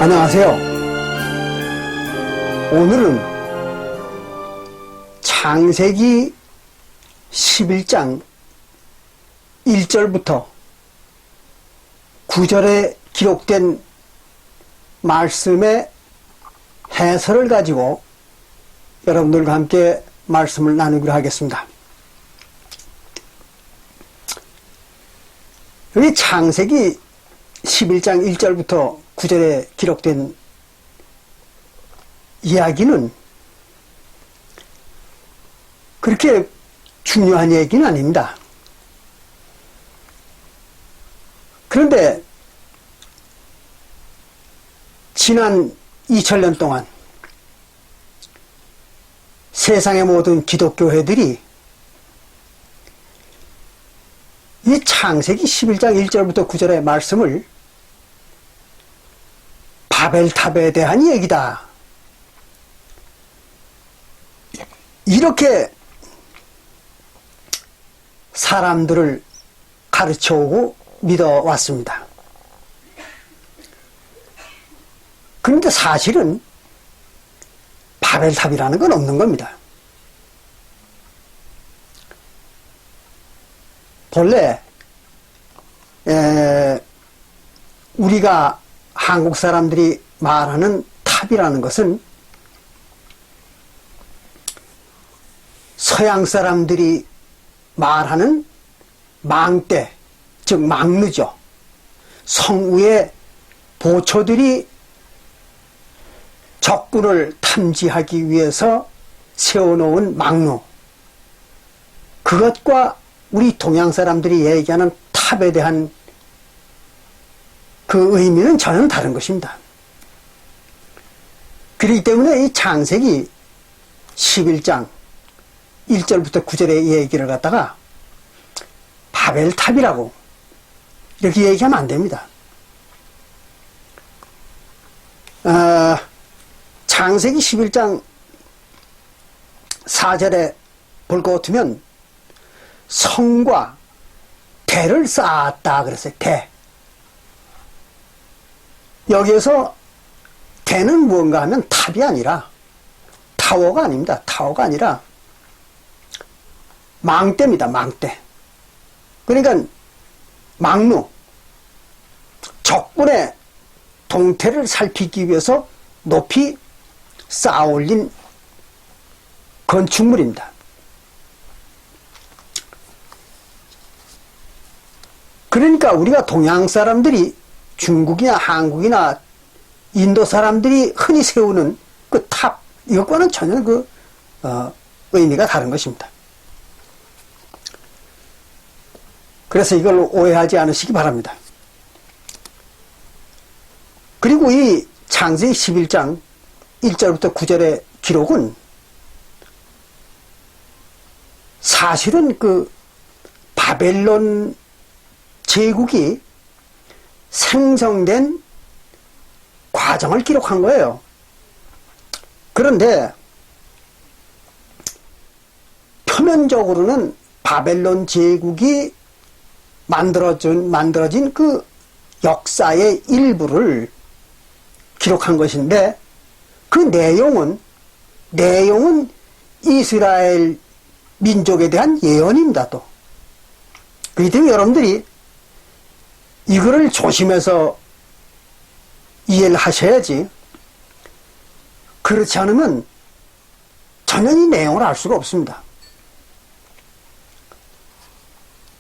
안녕하세요. 오늘은 창세기 11장 1절부터 9절에 기록된 말씀의 해설을 가지고 여러분들과 함께 말씀을 나누기로 하겠습니다. 여기 창세기 11장 1절부터 9절에 기록된 이야기는 그렇게 중요한 얘기는 아닙니다. 그런데 지난 2000년 동안 세상의 모든 기독교회들이 이 창세기 11장 1절부터 9절의 말씀을 바벨탑에 대한 얘기다, 이렇게 사람들을 가르쳐오고 믿어왔습니다. 그런데 사실은 바벨탑이라는 건 없는 겁니다. 본래 우리가 한국 사람들이 말하는 탑이라는 것은 서양 사람들이 말하는 망대, 즉 망루죠. 성 위에 보초들이 적군을 탐지하기 위해서 세워놓은 망루, 그것과 우리 동양 사람들이 얘기하는 탑에 대한 그 의미는 전혀 다른 것입니다. 그렇기 때문에 이 창세기 11장 1절부터 9절의 얘기를 갖다가 바벨탑이라고 이렇게 얘기하면 안 됩니다. 창세기 11장 4절에 볼 것 같으면 성과 대를 쌓았다 그랬어요. 대. 여기에서 대는 무언가 하면 탑이 아니라, 타워가 아닙니다. 타워가 아니라 망대입니다. 망대. 그러니까 망루, 적군의 동태를 살피기 위해서 높이 쌓아 올린 건축물입니다. 그러니까 우리가 동양 사람들이, 중국이나 한국이나 인도 사람들이 흔히 세우는 그 탑, 이것과는 전혀 의미가 다른 것입니다. 그래서 이걸 오해하지 않으시기 바랍니다. 그리고 이 창세기 11장 1절부터 9절의 기록은 사실은 그 바벨론 제국이 생성된 과정을 기록한 거예요. 그런데 표면적으로는 바벨론 제국이 만들어진 그 역사의 일부를 기록한 것인데, 그 내용은 이스라엘 민족에 대한 예언입니다. 또 그렇기 때문에 여러분들이 이거를 조심해서 이해를 하셔야지, 그렇지 않으면 전혀 이 내용을 알 수가 없습니다.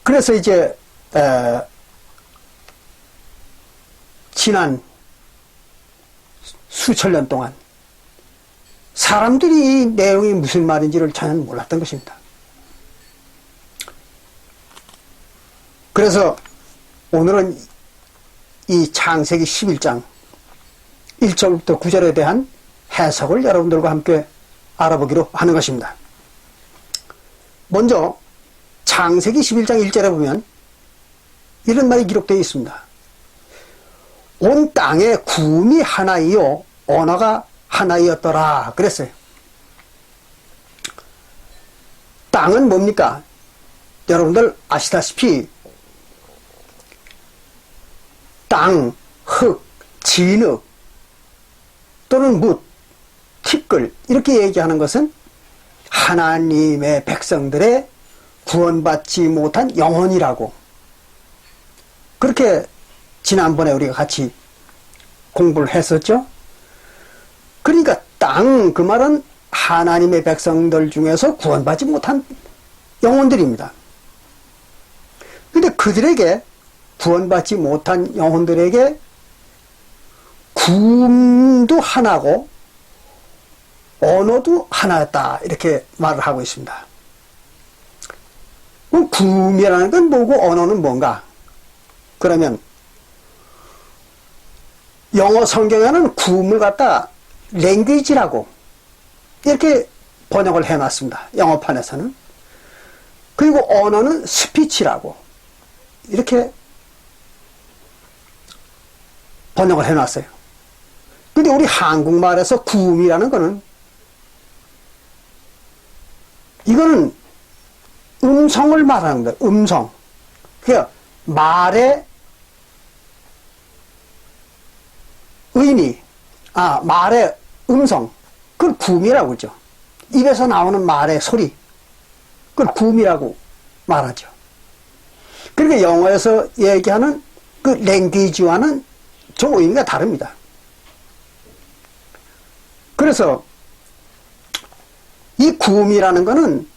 그래서 이제 지난 수천 년 동안 사람들이 이 내용이 무슨 말인지를 전혀 몰랐던 것입니다. 그래서 오늘은 이 창세기 11장 1절부터 9절에 대한 해석을 여러분들과 함께 알아보기로 하는 것입니다. 먼저 창세기 11장 1절에 보면 이런 말이 기록되어 있습니다. 온 땅에 구음이 하나이요 언어가 하나이었더라 그랬어요. 땅은 뭡니까? 여러분들 아시다시피 땅, 흙, 진흙 또는 뭇, 티끌 이렇게 얘기하는 것은 하나님의 백성들의 구원받지 못한 영혼이라고, 그렇게 지난번에 우리가 같이 공부를 했었죠. 그러니까 땅, 그 말은 하나님의 백성들 중에서 구원받지 못한 영혼들입니다. 근데 그들에게, 구원받지 못한 영혼들에게 구음도 하나고 언어도 하나였다 이렇게 말을 하고 있습니다. 그럼 구음이라는 건 뭐고 언어는 뭔가? 그러면 영어 성경에는 구음을 갖다 랭귀지라고 이렇게 번역을 해놨습니다. 영어판에서는. 그리고 언어는 스피치라고 이렇게 번역을 해놨어요. 근데 우리 한국말에서 구음이라는 거는, 이거는 음성을 말하는 거예요. 음성. 그러니까 말의 의미, 말의 음성, 그걸 구음이라고 그러죠. 입에서 나오는 말의 소리, 그걸 구음이라고 말하죠. 그러니까 영어에서 얘기하는 그 랭귀지와는 좀 의미가 다릅니다. 그래서 이 구음이라는 거는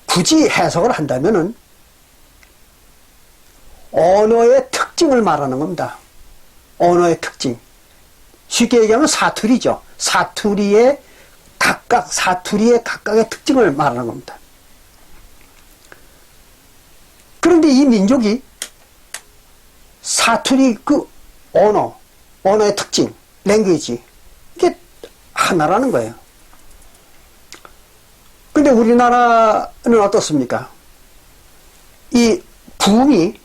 굳이 해석을 한다면은 언어의 특징을 말하는 겁니다. 언어의 특징. 쉽게 얘기하면 사투리죠. 사투리의 각각의 특징을 말하는 겁니다. 그런데 이 민족이 사투리 그 언어의 특징, 랭귀지, 이게 하나라는 거예요. 근데 우리나라는 어떻습니까? 이 구음이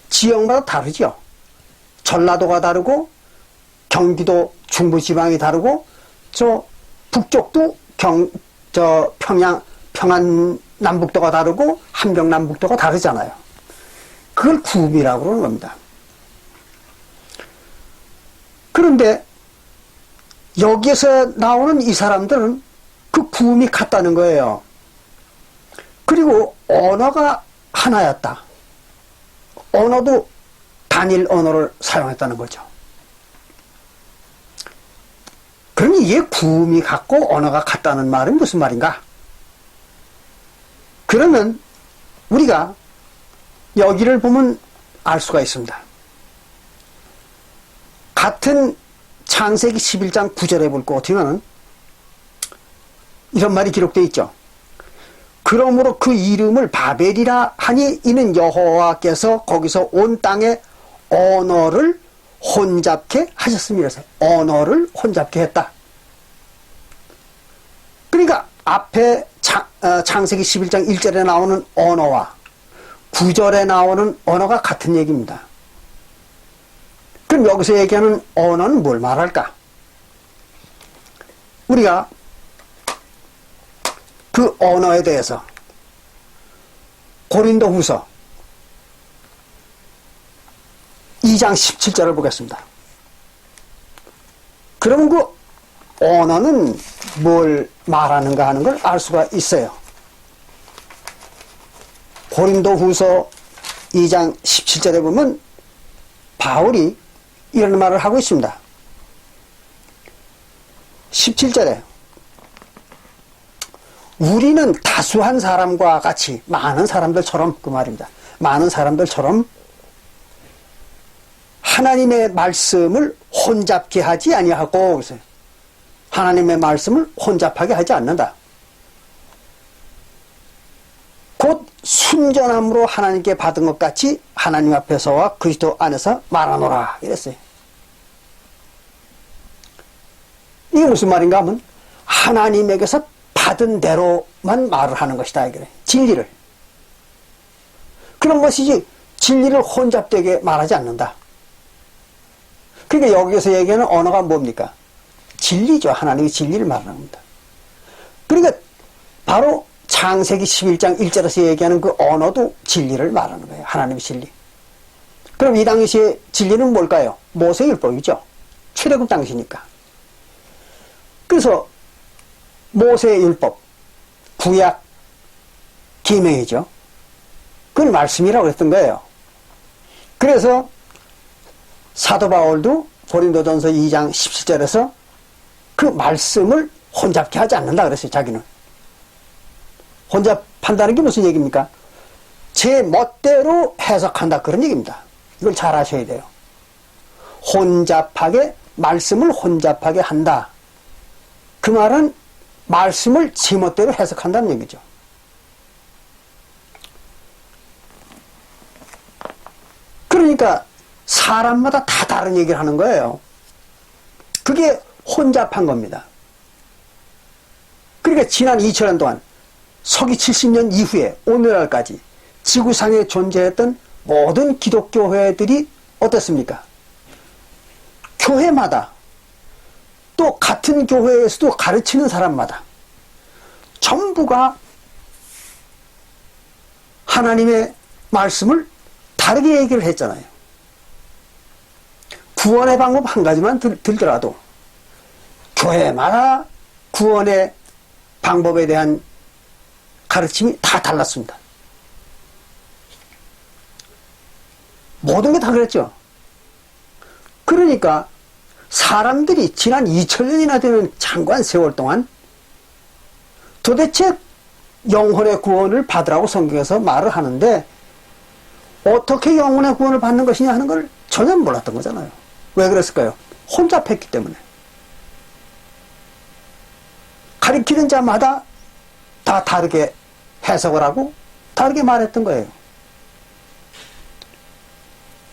지역마다 다르죠. 전라도가 다르고 경기도 중부지방이 다르고 저 북쪽도 평안 남북도가 다르고 함경 남북도가 다르잖아요. 그걸 구음이라고 그러는 겁니다. 그런데 여기에서 나오는 이 사람들은 그 구음이 같다는 거예요. 그리고 언어가 하나였다. 언어도 단일 언어를 사용했다는 거죠. 그럼 이게 구음이 같고 언어가 같다는 말은 무슨 말인가? 그러면 우리가 여기를 보면 알 수가 있습니다. 같은 창세기 11장 9절에 볼 것 같으면 이런 말이 기록되어 있죠. 그러므로 그 이름을 바벨이라 하니 이는 여호와께서 거기서 온 땅의 언어를 혼잡케 하셨습니다. 언어를 혼잡케 했다. 그러니까 앞에 창세기 11장 1절에 나오는 언어와 9절에 나오는 언어가 같은 얘기입니다. 그럼 여기서 얘기하는 언어는 뭘 말할까? 우리가 그 언어에 대해서 고린도후서 2장 17절을 보겠습니다. 그러면 그 언어는 뭘 말하는가 하는 걸 알 수가 있어요. 고린도후서 2장 17절에 보면 바울이 이런 말을 하고 있습니다. 17절에 우리는 다수한 사람과 같이, 많은 사람들처럼, 그 말입니다. 많은 사람들처럼 하나님의 말씀을 혼잡케 하지 아니하고, 하나님의 말씀을 혼잡하게 하지 않는다. 곧 순전함으로 하나님께 받은 것 같이 하나님 앞에서와 그리스도 안에서 말하노라 이랬어요. 이게 무슨 말인가 하면 하나님에게서 받은 대로만 말을 하는 것이다. 이게 진리를. 그런 것이지 진리를 혼잡되게 말하지 않는다. 그러니까 여기서 얘기하는 언어가 뭡니까? 진리죠. 하나님의 진리를 말하는 겁니다. 그러니까 바로 창세기 11장 1절에서 얘기하는 그 언어도 진리를 말하는 거예요. 하나님의 진리. 그럼 이 당시의 진리는 뭘까요? 모세율법이죠. 출애굽 당시니까. 그래서 모세율법, 구약, 계명이죠. 그건 말씀이라고 했던 거예요. 그래서 사도 바울도 고린도전서 2장 17절에서 그 말씀을 혼잡케 하지 않는다 그랬어요. 자기는. 혼잡한다는 게 무슨 얘기입니까? 제 멋대로 해석한다 그런 얘기입니다. 이걸 잘 아셔야 돼요. 혼잡하게, 말씀을 혼잡하게 한다. 그 말은 말씀을 제 멋대로 해석한다는 얘기죠. 그러니까 사람마다 다 다른 얘기를 하는 거예요. 그게 혼잡한 겁니다. 그러니까 지난 2000년 동안 서기 70년 이후에 오늘날까지 지구상에 존재했던 모든 기독교회들이 어떻습니까? 교회마다 또 같은 교회에서도 가르치는 사람마다 전부가 하나님의 말씀을 다르게 얘기를 했잖아요. 구원의 방법 한 가지만 들더라도 교회마다 구원의 방법에 대한 가르침이 다 달랐습니다. 모든 게 다 그랬죠. 그러니까 사람들이 지난 2000년이나 되는 장관 세월 동안 도대체 영혼의 구원을 받으라고 성경에서 말을 하는데 어떻게 영혼의 구원을 받는 것이냐 하는 걸 전혀 몰랐던 거잖아요. 왜 그랬을까요? 혼잡했기 때문에. 가르치는 자마다 다 다르게 해석을 하고 다르게 말했던 거예요.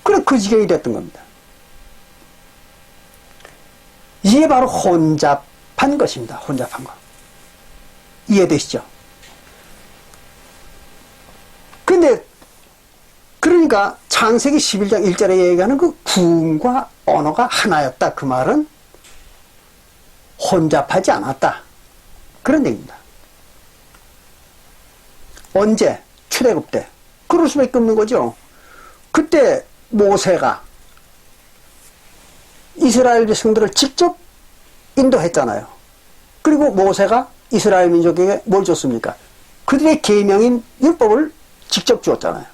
그래 그 지경이 됐던 겁니다. 이게 바로 혼잡한 것입니다. 혼잡한 거. 이해되시죠? 근데 그러니까 창세기 11장 1절에 얘기하는 그 구음과 언어가 하나였다. 그 말은 혼잡하지 않았다. 그런 얘기입니다. 언제? 출애굽 때. 그럴 수밖에 없는 거죠. 그때 모세가 이스라엘 백성들을 직접 인도했잖아요. 그리고 모세가 이스라엘 민족에게 뭘 줬습니까? 그들의 계명인 율법을 직접 주었잖아요.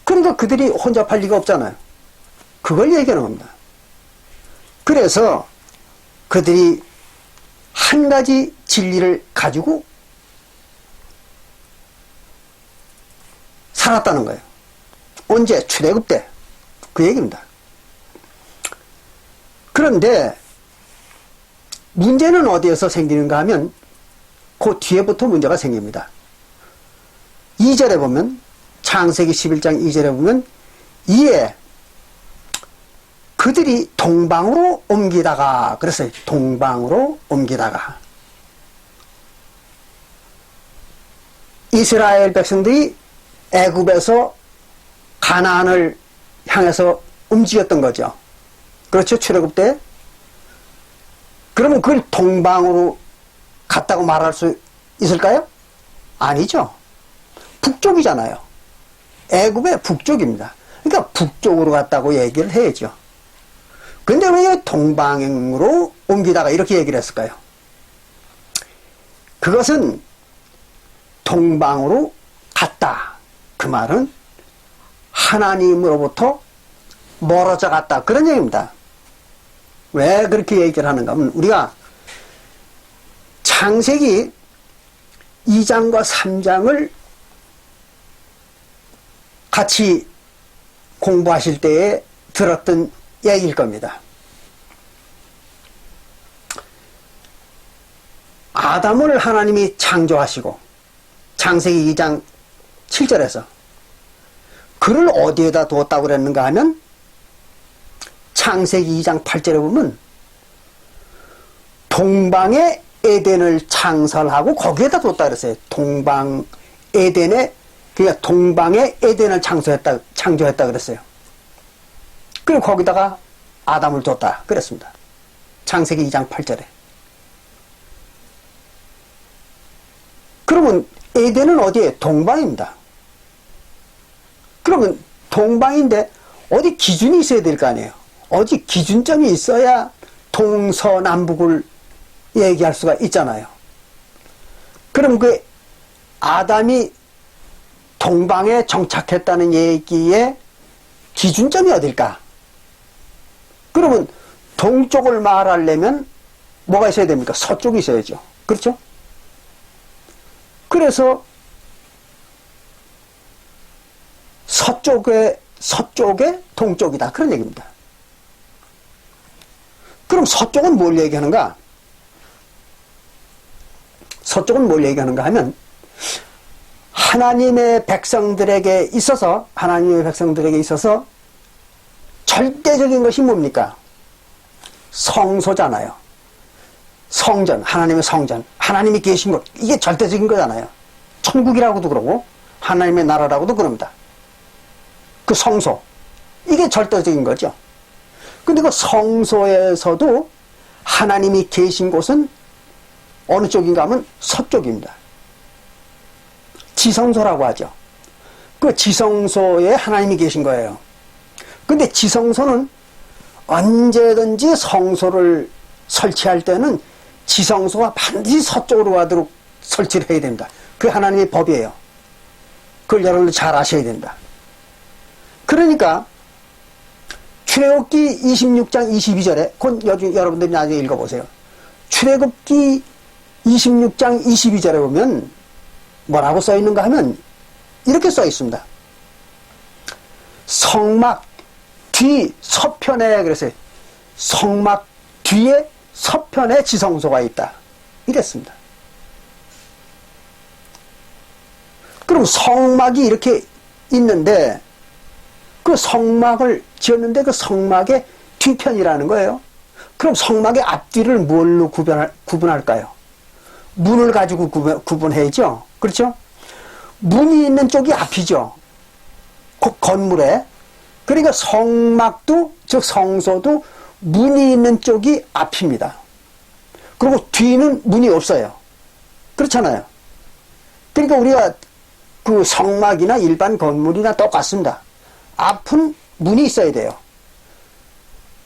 그러니까 그들이 혼잡할 리가 없잖아요. 그걸 얘기하는 겁니다. 그래서 그들이 한 가지 진리를 가지고 살았다는 거예요. 언제? 출애굽 때. 그 얘기입니다. 그런데 문제는 어디에서 생기는가 하면 그 뒤에부터 문제가 생깁니다. 2절에 보면 창세기 11장 2절에 보면 이에 그들이 동방으로 옮기다가 그랬어요. 동방으로 옮기다가 이스라엘 백성들이 애굽에서 가나안을 향해서 움직였던 거죠. 그렇죠? 출애굽 때. 그러면 그걸 동방으로 갔다고 말할 수 있을까요? 아니죠. 북쪽이잖아요. 애굽의 북쪽입니다. 그러니까 북쪽으로 갔다고 얘기를 해야죠. 근데 왜 동방으로 옮기다가 이렇게 얘기를 했을까요? 그것은 동방으로 갔다. 그 말은 하나님으로부터 멀어져 갔다. 그런 얘기입니다. 왜 그렇게 얘기를 하는가 하면 우리가 창세기 2장과 3장을 같이 공부하실 때에 들었던 얘기일 겁니다. 아담을 하나님이 창조하시고 창세기 2장 7절에서 그를 어디에다 두었다고 그랬는가 하면 창세기 2장 8절에 보면 동방의 에덴을 창설하고 거기에다 뒀다 그랬어요. 동방 에덴에, 그러니까 동방의 에덴을 창조했다 그랬어요. 그리고 거기다가 아담을 뒀다 그랬습니다. 창세기 2장 8절에. 그러면 에덴은 어디에? 동방입니다. 그러면 동방인데 어디 기준이 있어야 될 거 아니에요. 어디 기준점이 있어야 동서남북을 얘기할 수가 있잖아요. 그럼 그 아담이 동방에 정착했다는 얘기의 기준점이 어딜까? 그러면 동쪽을 말하려면 뭐가 있어야 됩니까? 서쪽이 있어야죠. 그렇죠? 그래서 서쪽에 동쪽이다. 그런 얘기입니다. 그럼 서쪽은 뭘 얘기하는가? 서쪽은 뭘 얘기하는가 하면 하나님의 백성들에게 있어서 절대적인 것이 뭡니까? 성소잖아요. 성전, 하나님의 성전, 하나님이 계신 것, 이게 절대적인 거잖아요. 천국이라고도 그러고 하나님의 나라라고도 그럽니다. 그 성소, 이게 절대적인 거죠. 근데 그 성소에서도 하나님이 계신 곳은 어느 쪽인가 하면 서쪽입니다. 지성소라고 하죠. 그 지성소에 하나님이 계신 거예요. 근데 지성소는 언제든지 성소를 설치할 때는 지성소가 반드시 서쪽으로 가도록 설치를 해야 됩니다. 그게 하나님의 법이에요. 그걸 여러분들 잘 아셔야 된다. 그러니까 출애굽기 26장 22절에 그건 여러분들이 나중에 읽어보세요. 출애굽기 26장 22절에 보면 뭐라고 써 있는가 하면 이렇게 써 있습니다. 성막 뒤 서편에, 그랬어요. 성막 뒤에 서편에 지성소가 있다. 이랬습니다. 그럼 성막이 이렇게 있는데 그 성막을 지었는데 그 성막의 뒤편이라는 거예요. 그럼 성막의 앞뒤를 뭘로 구분할까요? 문을 가지고 구분해야죠. 그렇죠? 문이 있는 쪽이 앞이죠. 그 건물에. 그러니까 성막도, 즉 성소도 문이 있는 쪽이 앞입니다. 그리고 뒤는 문이 없어요. 그렇잖아요. 그러니까 우리가 그 성막이나 일반 건물이나 똑같습니다. 앞은 문이 있어야 돼요.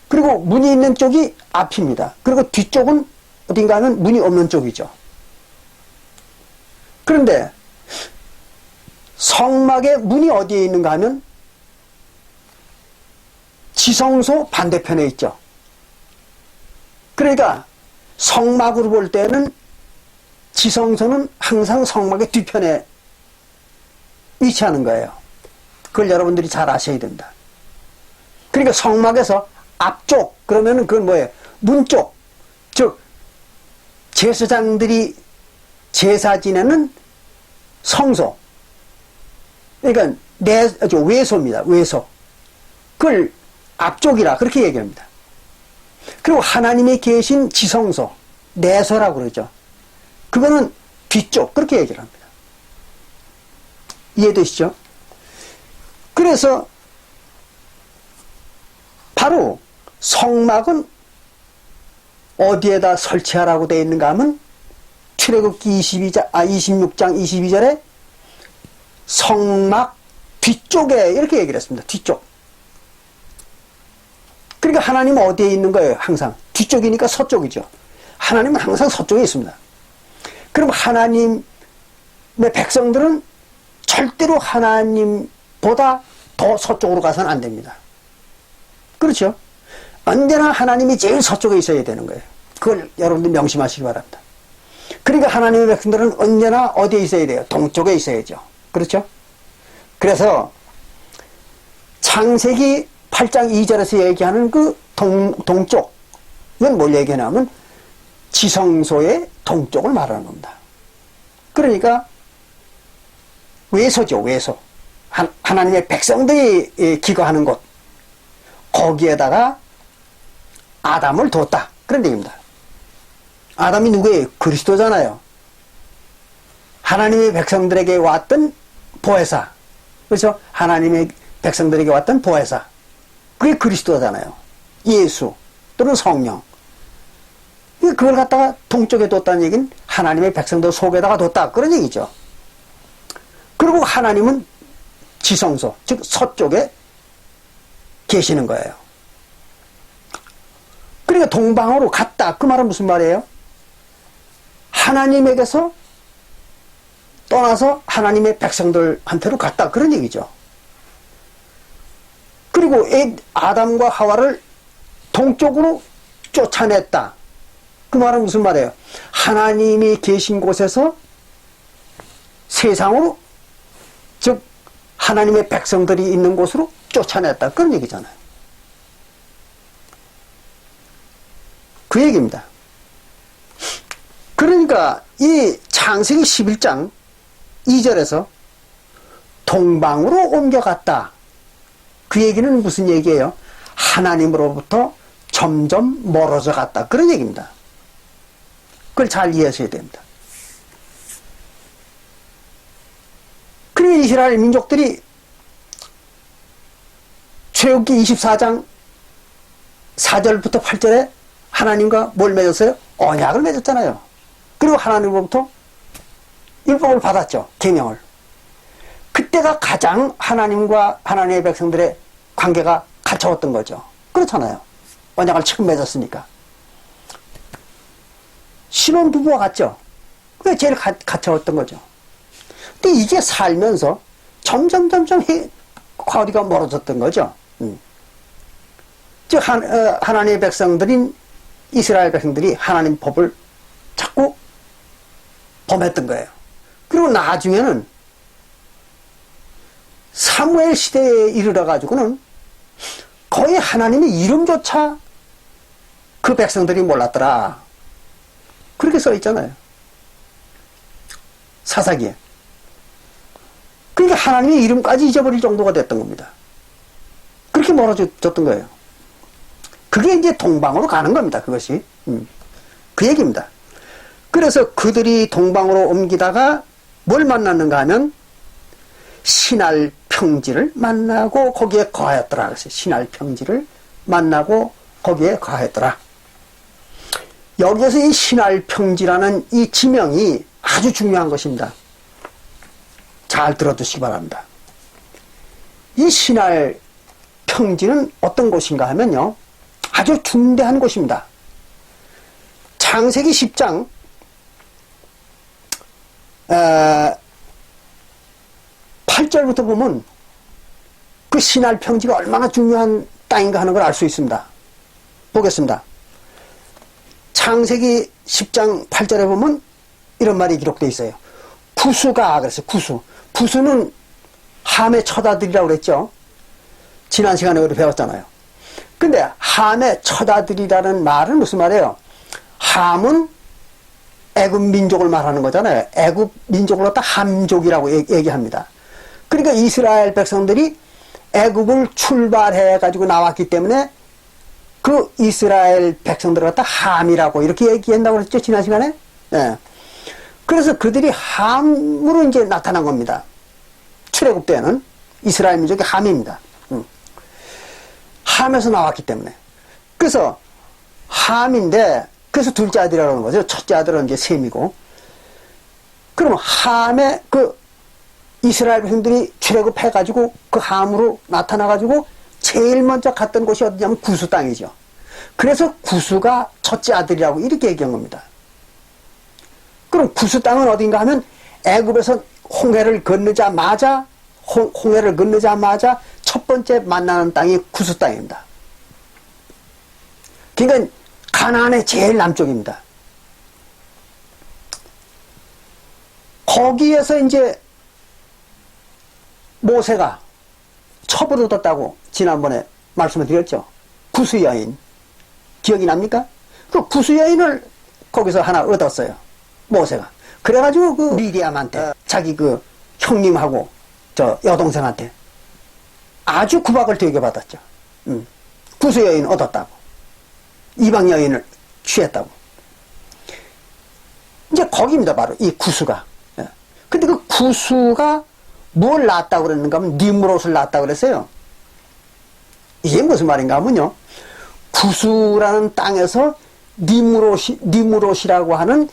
그리고 문이 있는 쪽이 앞입니다. 그리고 뒤쪽은 어딘가 하면 문이 없는 쪽이죠. 그런데 성막의 문이 어디에 있는가 하면 지성소 반대편에 있죠. 그러니까 성막으로 볼 때는 지성소는 항상 성막의 뒤편에 위치하는 거예요. 그걸 여러분들이 잘 아셔야 된다. 그러니까 성막에서 앞쪽, 그러면은 그건 뭐예요? 문 쪽. 즉, 제사장들이 제사 지내는 성소. 그러니까 외소입니다. 외소. 그걸 앞쪽이라 그렇게 얘기합니다. 그리고 하나님이 계신 지성소, 내소라고 그러죠. 그거는 뒤쪽, 그렇게 얘기를 합니다. 이해되시죠? 그래서 바로 성막은 어디에다 설치하라고 되어 있는가 하면 출애굽기 26장 22절에 성막 뒤쪽에 이렇게 얘기를 했습니다. 뒤쪽. 그러니까 하나님은 어디에 있는 거예요? 항상 뒤쪽이니까 서쪽이죠. 하나님은 항상 서쪽에 있습니다. 그럼 하나님의 백성들은 절대로 하나님보다 더 서쪽으로 가서는 안 됩니다. 그렇죠? 언제나 하나님이 제일 서쪽에 있어야 되는 거예요. 그걸 여러분들 명심하시기 바랍니다. 그러니까 하나님의 백성들은 언제나 어디에 있어야 돼요? 동쪽에 있어야죠. 그렇죠? 그래서 창세기 8장 2절에서 얘기하는 그 동쪽, 이건 뭘 얘기하냐면 지성소의 동쪽을 말하는 겁니다. 그러니까 외소죠, 외소. 하나님의 백성들이 기거하는 곳, 거기에다가 아담을 뒀다. 그런 얘기입니다. 아담이 누구예요? 그리스도잖아요. 하나님의 백성들에게 왔던 보혜사. 그렇죠? 하나님의 백성들에게 왔던 보혜사. 그게 그리스도잖아요. 예수 또는 성령. 그걸 갖다가 동쪽에 뒀다는 얘기는 하나님의 백성들 속에다가 뒀다. 그런 얘기죠. 그리고 하나님은 지성소, 즉 서쪽에 계시는 거예요. 그러니까 동방으로 갔다. 그 말은 무슨 말이에요? 하나님에게서 떠나서 하나님의 백성들한테로 갔다. 그런 얘기죠. 그리고 아담과 하와를 동쪽으로 쫓아냈다. 그 말은 무슨 말이에요? 하나님이 계신 곳에서 세상으로, 즉 하나님의 백성들이 있는 곳으로 쫓아냈다. 그런 얘기잖아요. 그 얘기입니다. 그러니까 이 창세기 11장 2절에서 동방으로 옮겨갔다. 그 얘기는 무슨 얘기예요? 하나님으로부터 점점 멀어져 갔다. 그런 얘기입니다. 그걸 잘 이해하셔야 됩니다. 그러면 이스라엘 민족들이 출애굽기 24장 4절부터 8절에 하나님과 뭘 맺었어요? 언약을 맺었잖아요. 그리고 하나님으로부터 율법을 받았죠. 계명을. 그때가 가장 하나님과 하나님의 백성들의 관계가 갇혀왔던 거죠. 그렇잖아요. 언약을 지금 맺었으니까. 신혼부부와 같죠. 그게 제일 갇혀왔던 거죠. 근데 이게 살면서 점점 거리가 멀어졌던 거죠. 즉 하나님의 백성들인 이스라엘 백성들이 하나님 법을 자꾸 범했던 거예요. 그리고 나중에는 사무엘 시대에 이르러 가지고는 거의 하나님의 이름조차 그 백성들이 몰랐더라. 그렇게 써 있잖아요. 사사기에. 그러니까 하나님의 이름까지 잊어버릴 정도가 됐던 겁니다. 그렇게 멀어졌던 거예요. 그게 이제 동방으로 가는 겁니다. 그것이. 그 얘기입니다. 그래서 그들이 동방으로 옮기다가 뭘 만났는가 하면 신할 평지를 만나고 거기에 거하였더라. 그래서 신할 평지를 만나고 거기에 거하였더라. 여기에서 이 신할 평지라는 이 지명이 아주 중요한 것입니다. 잘 들어두시기 바랍니다. 이 신할 평지는 어떤 곳인가 하면요, 아주 중대한 곳입니다. 창세기 10장 8절부터 보면 그 신할 평지가 얼마나 중요한 땅인가 하는 걸 알 수 있습니다. 보겠습니다. 창세기 10장 8절에 보면 이런 말이 기록되어 있어요. 구수가, 그래서 구수는 함의 첫 아들이라고 그랬죠. 지난 시간에 우리 배웠잖아요. 근데 함의 첫 아들이라는 말은 무슨 말이에요? 함은 애굽 민족을 말하는 거잖아요. 애굽 민족을 갖다 함족이라고 얘기합니다. 그러니까 이스라엘 백성들이 애굽을 출발해 가지고 나왔기 때문에 그 이스라엘 백성들을 갖다 함이라고 이렇게 얘기한다고 했죠, 지난 시간에. 네. 그래서 그들이 함으로 이제 나타난 겁니다. 출애굽 때는 이스라엘 민족이 함입니다. 함에서 나왔기 때문에. 그래서 함인데, 그래서 둘째 아들이라고 하는 거죠. 첫째 아들은 이제 셈이고. 그러면 함에 그 이스라엘 백성들이 출애굽해가지고 그 함으로 나타나가지고 제일 먼저 갔던 곳이 어디냐면 구수 땅이죠. 그래서 구수가 첫째 아들이라고 이렇게 얘기한 겁니다. 그럼 구수 땅은 어딘가 하면 애굽에서 홍해를 건너자마자 첫 번째 만나는 땅이 구수 땅입니다. 그러니까 가나안의 제일 남쪽입니다. 거기에서 이제 모세가 첩을 얻었다고 지난번에 말씀을 드렸죠. 구수 여인. 기억이 납니까? 그 구수 여인을 거기서 하나 얻었어요. 모세가. 그래가지고 그 미리암한테, 자기 그 형님하고 저 여동생한테 아주 구박을 되게 받았죠. 구수 여인 얻었다고. 이방 여인을 취했다고. 거기입니다. 바로 이 구수가. 예. 근데 그 구수가 뭘 낳았다고 그랬는가 하면 니므롯을 낳았다고 그랬어요. 이게 무슨 말인가 하면요. 구수라는 땅에서 니므롯이라고 하는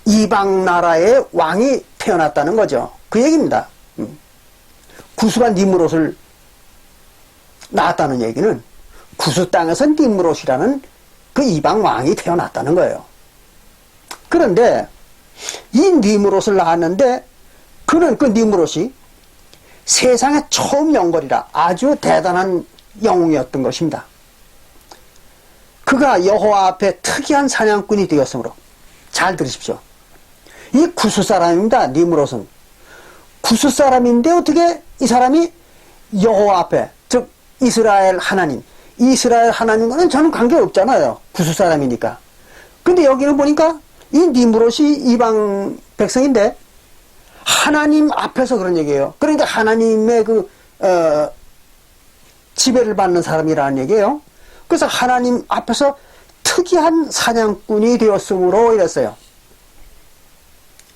이방 나라의 왕이 태어났다는 거죠. 그 얘기입니다. 구수가 니므롯을 낳았다는 얘기는 구수 땅에서 니므롯이라는 그 이방 왕이 태어났다는 거예요. 그런데 이 니므롯을 낳았는데 그는 그 니므롯이 세상에 처음 영벌이라 아주 대단한 영웅이었던 것입니다. 그가 여호와 앞에 특이한 사냥꾼이 되었으므로 잘 들으십시오. 이 구수 사람입니다. 니므롯은 구수 사람인데 어떻게 이 사람이 여호와 앞에, 즉 이스라엘 하나님과는 저는 관계없잖아요. 구수 사람이니까. 근데 여기는 보니까 이 니므롯이 이방 백성인데 하나님 앞에서 그런 얘기예요. 그러니까 하나님의 지배를 받는 사람이라는 얘기예요. 그래서 하나님 앞에서 특이한 사냥꾼이 되었으므로 이랬어요.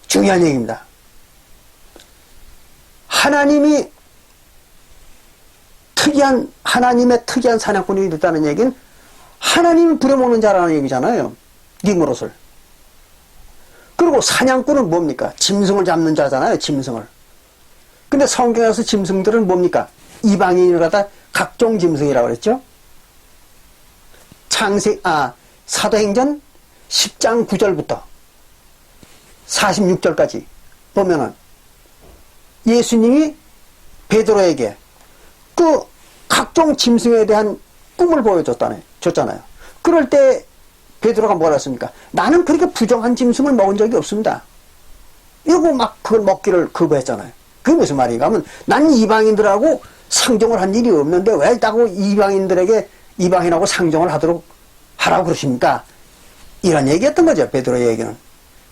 중요한 얘기입니다. 하나님의 특이한 사냥꾼이 됐다는 얘기는 하나님이 부려먹는 자라는 얘기잖아요. 니므롯을. 그리고 사냥꾼은 뭡니까? 짐승을 잡는 자잖아요. 짐승을. 근데 성경에서 짐승들은 뭡니까? 이방인을 갖다 각종 짐승이라고 그랬죠. 사도행전 10장 9절부터 46절까지 보면은 예수님이 베드로에게 그 각종 짐승에 대한 꿈을 보여줬잖아요. 그럴 때 베드로가 뭐라 했습니까? 나는 그렇게 부정한 짐승을 먹은 적이 없습니다. 이러고 막 그걸 먹기를 거부했잖아요. 그게 무슨 말인가 하면 난 이방인들하고 상종을 한 일이 없는데 왜 따고 이방인하고 상종을 하라고 그러십니까? 이런 얘기였던 거죠. 베드로의 얘기는.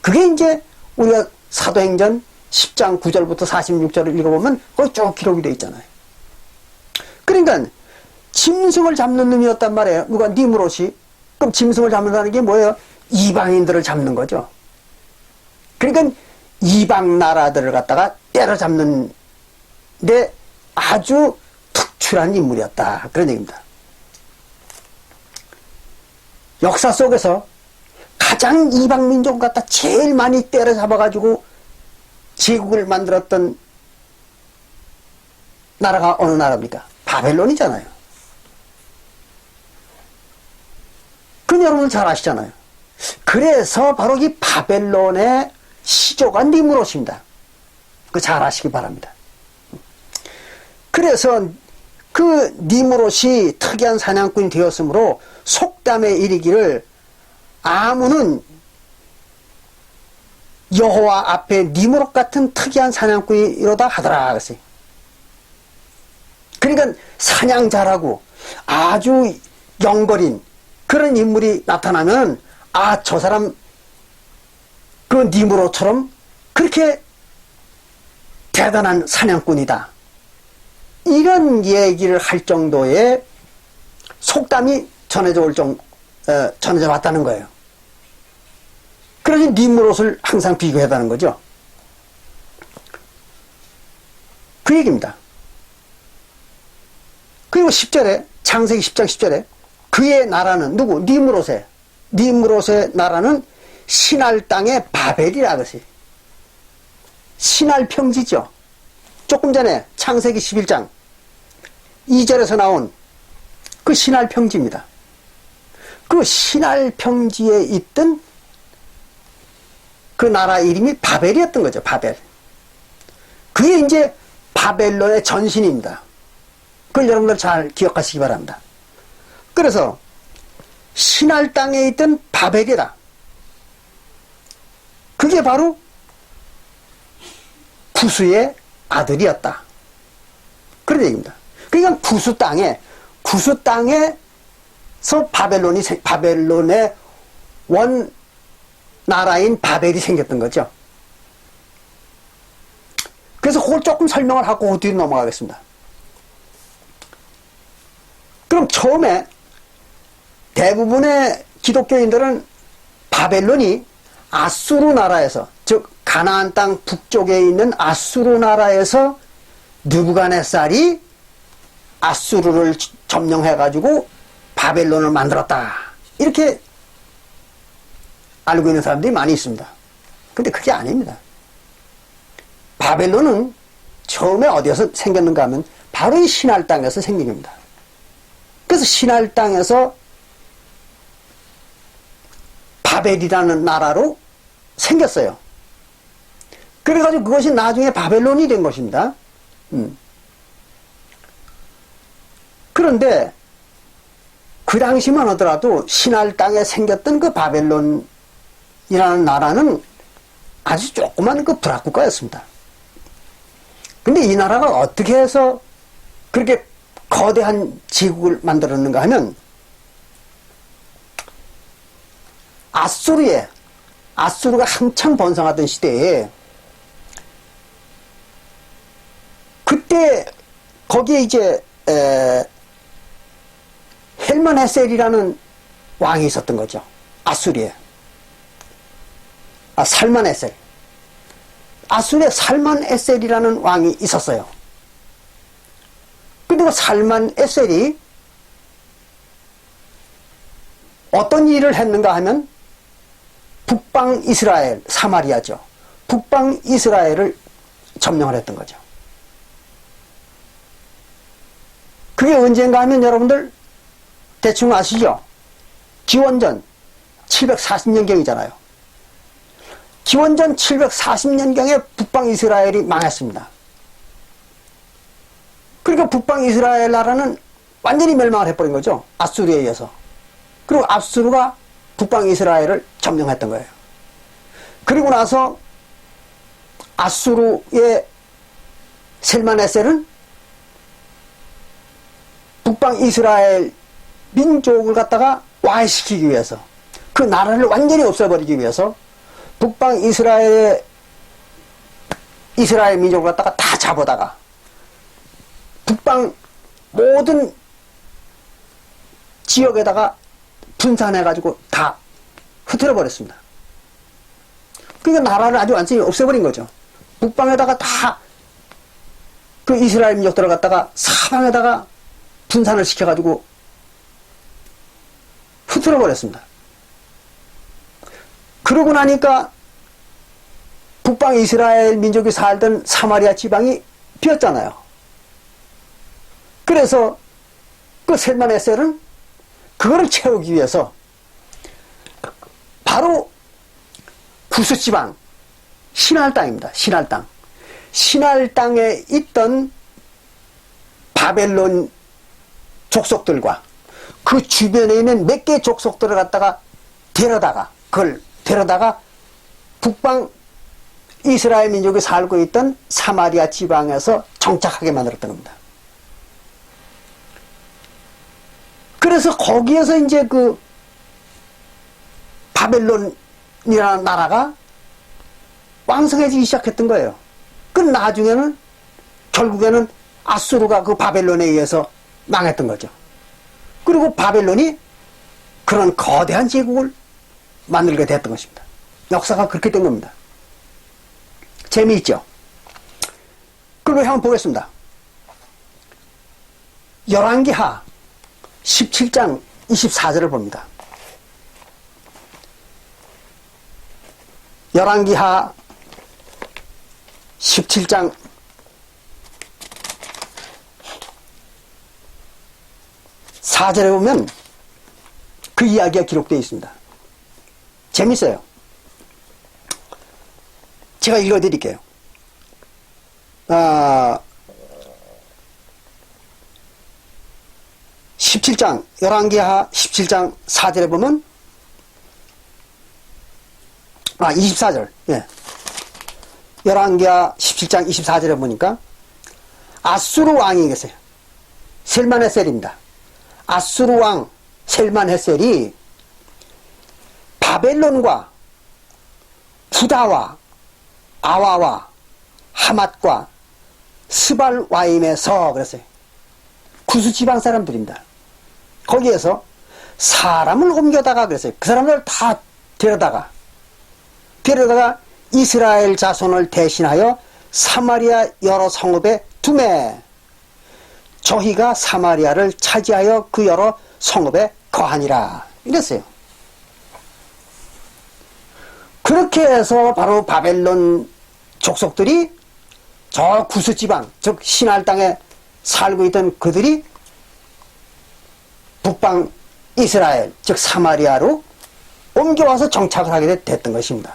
그게 이제 우리가 사도행전 10장 9절부터 46절을 읽어보면 거기 쭉 기록이 되어 있잖아요. 그러니까 짐승을 잡는 놈이었단 말이에요. 누가 니므롯이. 그럼 짐승을 잡는다는 게 뭐예요? 이방인들을 잡는 거죠. 그러니까 이방 나라들을 갖다가 때려잡는 데 아주 특출한 인물이었다. 그런 얘기입니다. 역사 속에서 가장 이방 민족을 갖다 제일 많이 때려잡아가지고 제국을 만들었던 나라가 어느 나라입니까? 바벨론이잖아요. 그건 여러분 잘 아시잖아요. 그래서 바로 이 바벨론의 시조가 니므롯입니다. 그거 잘 아시기 바랍니다. 그래서 그 니므롯이 특이한 사냥꾼이 되었으므로 속담에 이르기를 아문은 여호와 앞에 니므롯 같은 특이한 사냥꾼이 이러다 하더라 그랬어요. 그러니까 사냥 잘하고 아주 영벌인 그런 인물이 나타나면 저 사람 그 니므롯처럼 그렇게 대단한 사냥꾼이다. 이런 얘기를 할 정도의 속담이 전해져 왔다는 거예요. 그래서 니므롯을 항상 비교하다는 거죠. 그 얘기입니다. 그리고 10절에 창세기 10장 10절에 그의 나라는 누구? 니므롯의 나라는 신할 땅의 바벨이라 그랬어요. 신할 평지죠. 조금 전에 창세기 11장 2절에서 나온 그 신할 평지입니다. 그 신할 평지에 있던 그 나라 이름이 바벨이었던 거죠. 바벨. 그게 이제 바벨론의 전신입니다. 그걸 여러분들 잘 기억하시기 바랍니다. 그래서 신할 땅에 있던 바벨이다. 그게 바로 구수의 아들이었다. 그런 얘기입니다. 그러니까 구수 땅에서 바벨론의 원 나라인 바벨이 생겼던 거죠. 그래서 그걸 조금 설명을 하고 그 뒤로 넘어가겠습니다. 그럼 처음에 대부분의 기독교인들은 바벨론이 아수르 나라에서, 즉 가나안 땅 북쪽에 있는 아수르 나라에서 느부갓네살이 아수르를 점령해 가지고 바벨론을 만들었다, 이렇게 알고 있는 사람들이 많이 있습니다. 근데 그게 아닙니다. 바벨론은 처음에 어디에서 생겼는가 하면 바로 이 신할 땅에서 생긴 겁니다. 그래서 신할 땅에서 바벨이라는 나라로 생겼어요. 그래가지고 그것이 나중에 바벨론이 된 것입니다. 그런데 그 당시만 하더라도 신할 땅에 생겼던 그 바벨론이라는 나라는 아주 조그만 그 불합국가였습니다. 근데 이 나라가 어떻게 해서 그렇게 거대한 제국을 만들었는가 하면, 아수르가 한창 번성하던 시대에, 그때 거기에 이제 헬만헤셀이라는 왕이 있었던 거죠. 아수르에. 살만헤셀. 아수르에 살만헤셀이라는 왕이 있었어요. 근데 그 살만헤셀이 어떤 일을 했는가 하면, 북방 이스라엘, 사마리아죠. 북방 이스라엘을 점령을 했던 거죠. 그게 언젠가 하면 여러분들 대충 아시죠? 기원전 740년경이잖아요. 기원전 740년경에 북방 이스라엘이 망했습니다. 그러니까 북방 이스라엘 나라는 완전히 멸망을 해버린 거죠. 아수르에 의해서. 그리고 아수르가 북방 이스라엘을 점령했던 거예요. 그리고 나서 아수르의 셀만헤셀은 북방 이스라엘 민족을 갖다가 와해시키기 위해서, 그 나라를 완전히 없애버리기 위해서 북방 이스라엘 민족을 갖다가 다 잡아다가 북방 모든 지역에다가 분산해가지고 다 흩어버렸습니다. 그러니까 나라를 아주 완전히 없애버린 거죠. 북방에다가 다 그 이스라엘 민족들을 갖다가 사방에다가 분산을 시켜가지고 흩어버렸습니다. 그러고 나니까 북방 이스라엘 민족이 살던 사마리아 지방이 비었잖아요. 그래서 그 셀만헤셀은 그거를 채우기 위해서 바로 구스지방, 신할 땅입니다. 신할 땅. 신할 땅에 있던 바벨론 족속들과 그 주변에 있는 몇 개 족속들을 갖다가 그걸 데려다가 북방 이스라엘 민족이 살고 있던 사마리아 지방에서 정착하게 만들었던 겁니다. 그래서 거기에서 이제 그 바벨론이라는 나라가 왕성해지기 시작했던 거예요. 그 나중에는 결국에는 아수르가 그 바벨론에 의해서 망했던 거죠. 그리고 바벨론이 그런 거대한 제국을 만들게 됐던 것입니다. 역사가 그렇게 된 겁니다. 재미있죠? 그리고 한번 보겠습니다. 열왕기하 17장 24절을 봅니다. 열왕기하 17장 4절에 보면 그 이야기가 기록되어 있습니다. 재밌어요. 제가 읽어드릴게요. 17장, 열왕기하 17장 4절에 보면 24절. 예. 열왕기하 17장 24절에 보니까 아수르 왕이 계세요. 셀만헤셀입니다. 아수르 왕 셀만헤셀이 바벨론과 부다와 아와와 하맛과 스발와임에서 그랬어요. 구스 지방 사람들입니다. 거기에서 사람을 옮겨다가 그랬어요. 그 사람들을 다 데려다가 이러다가 이스라엘 자손을 대신하여 사마리아 여러 성읍에 두매 저희가 사마리아를 차지하여 그 여러 성읍에 거하니라 이랬어요. 그렇게 해서 바로 바벨론 족속들이 저 구스지방 즉 신할 땅에 살고 있던 그들이 북방 이스라엘 즉 사마리아로 옮겨와서 정착을 하게 됐던 것입니다.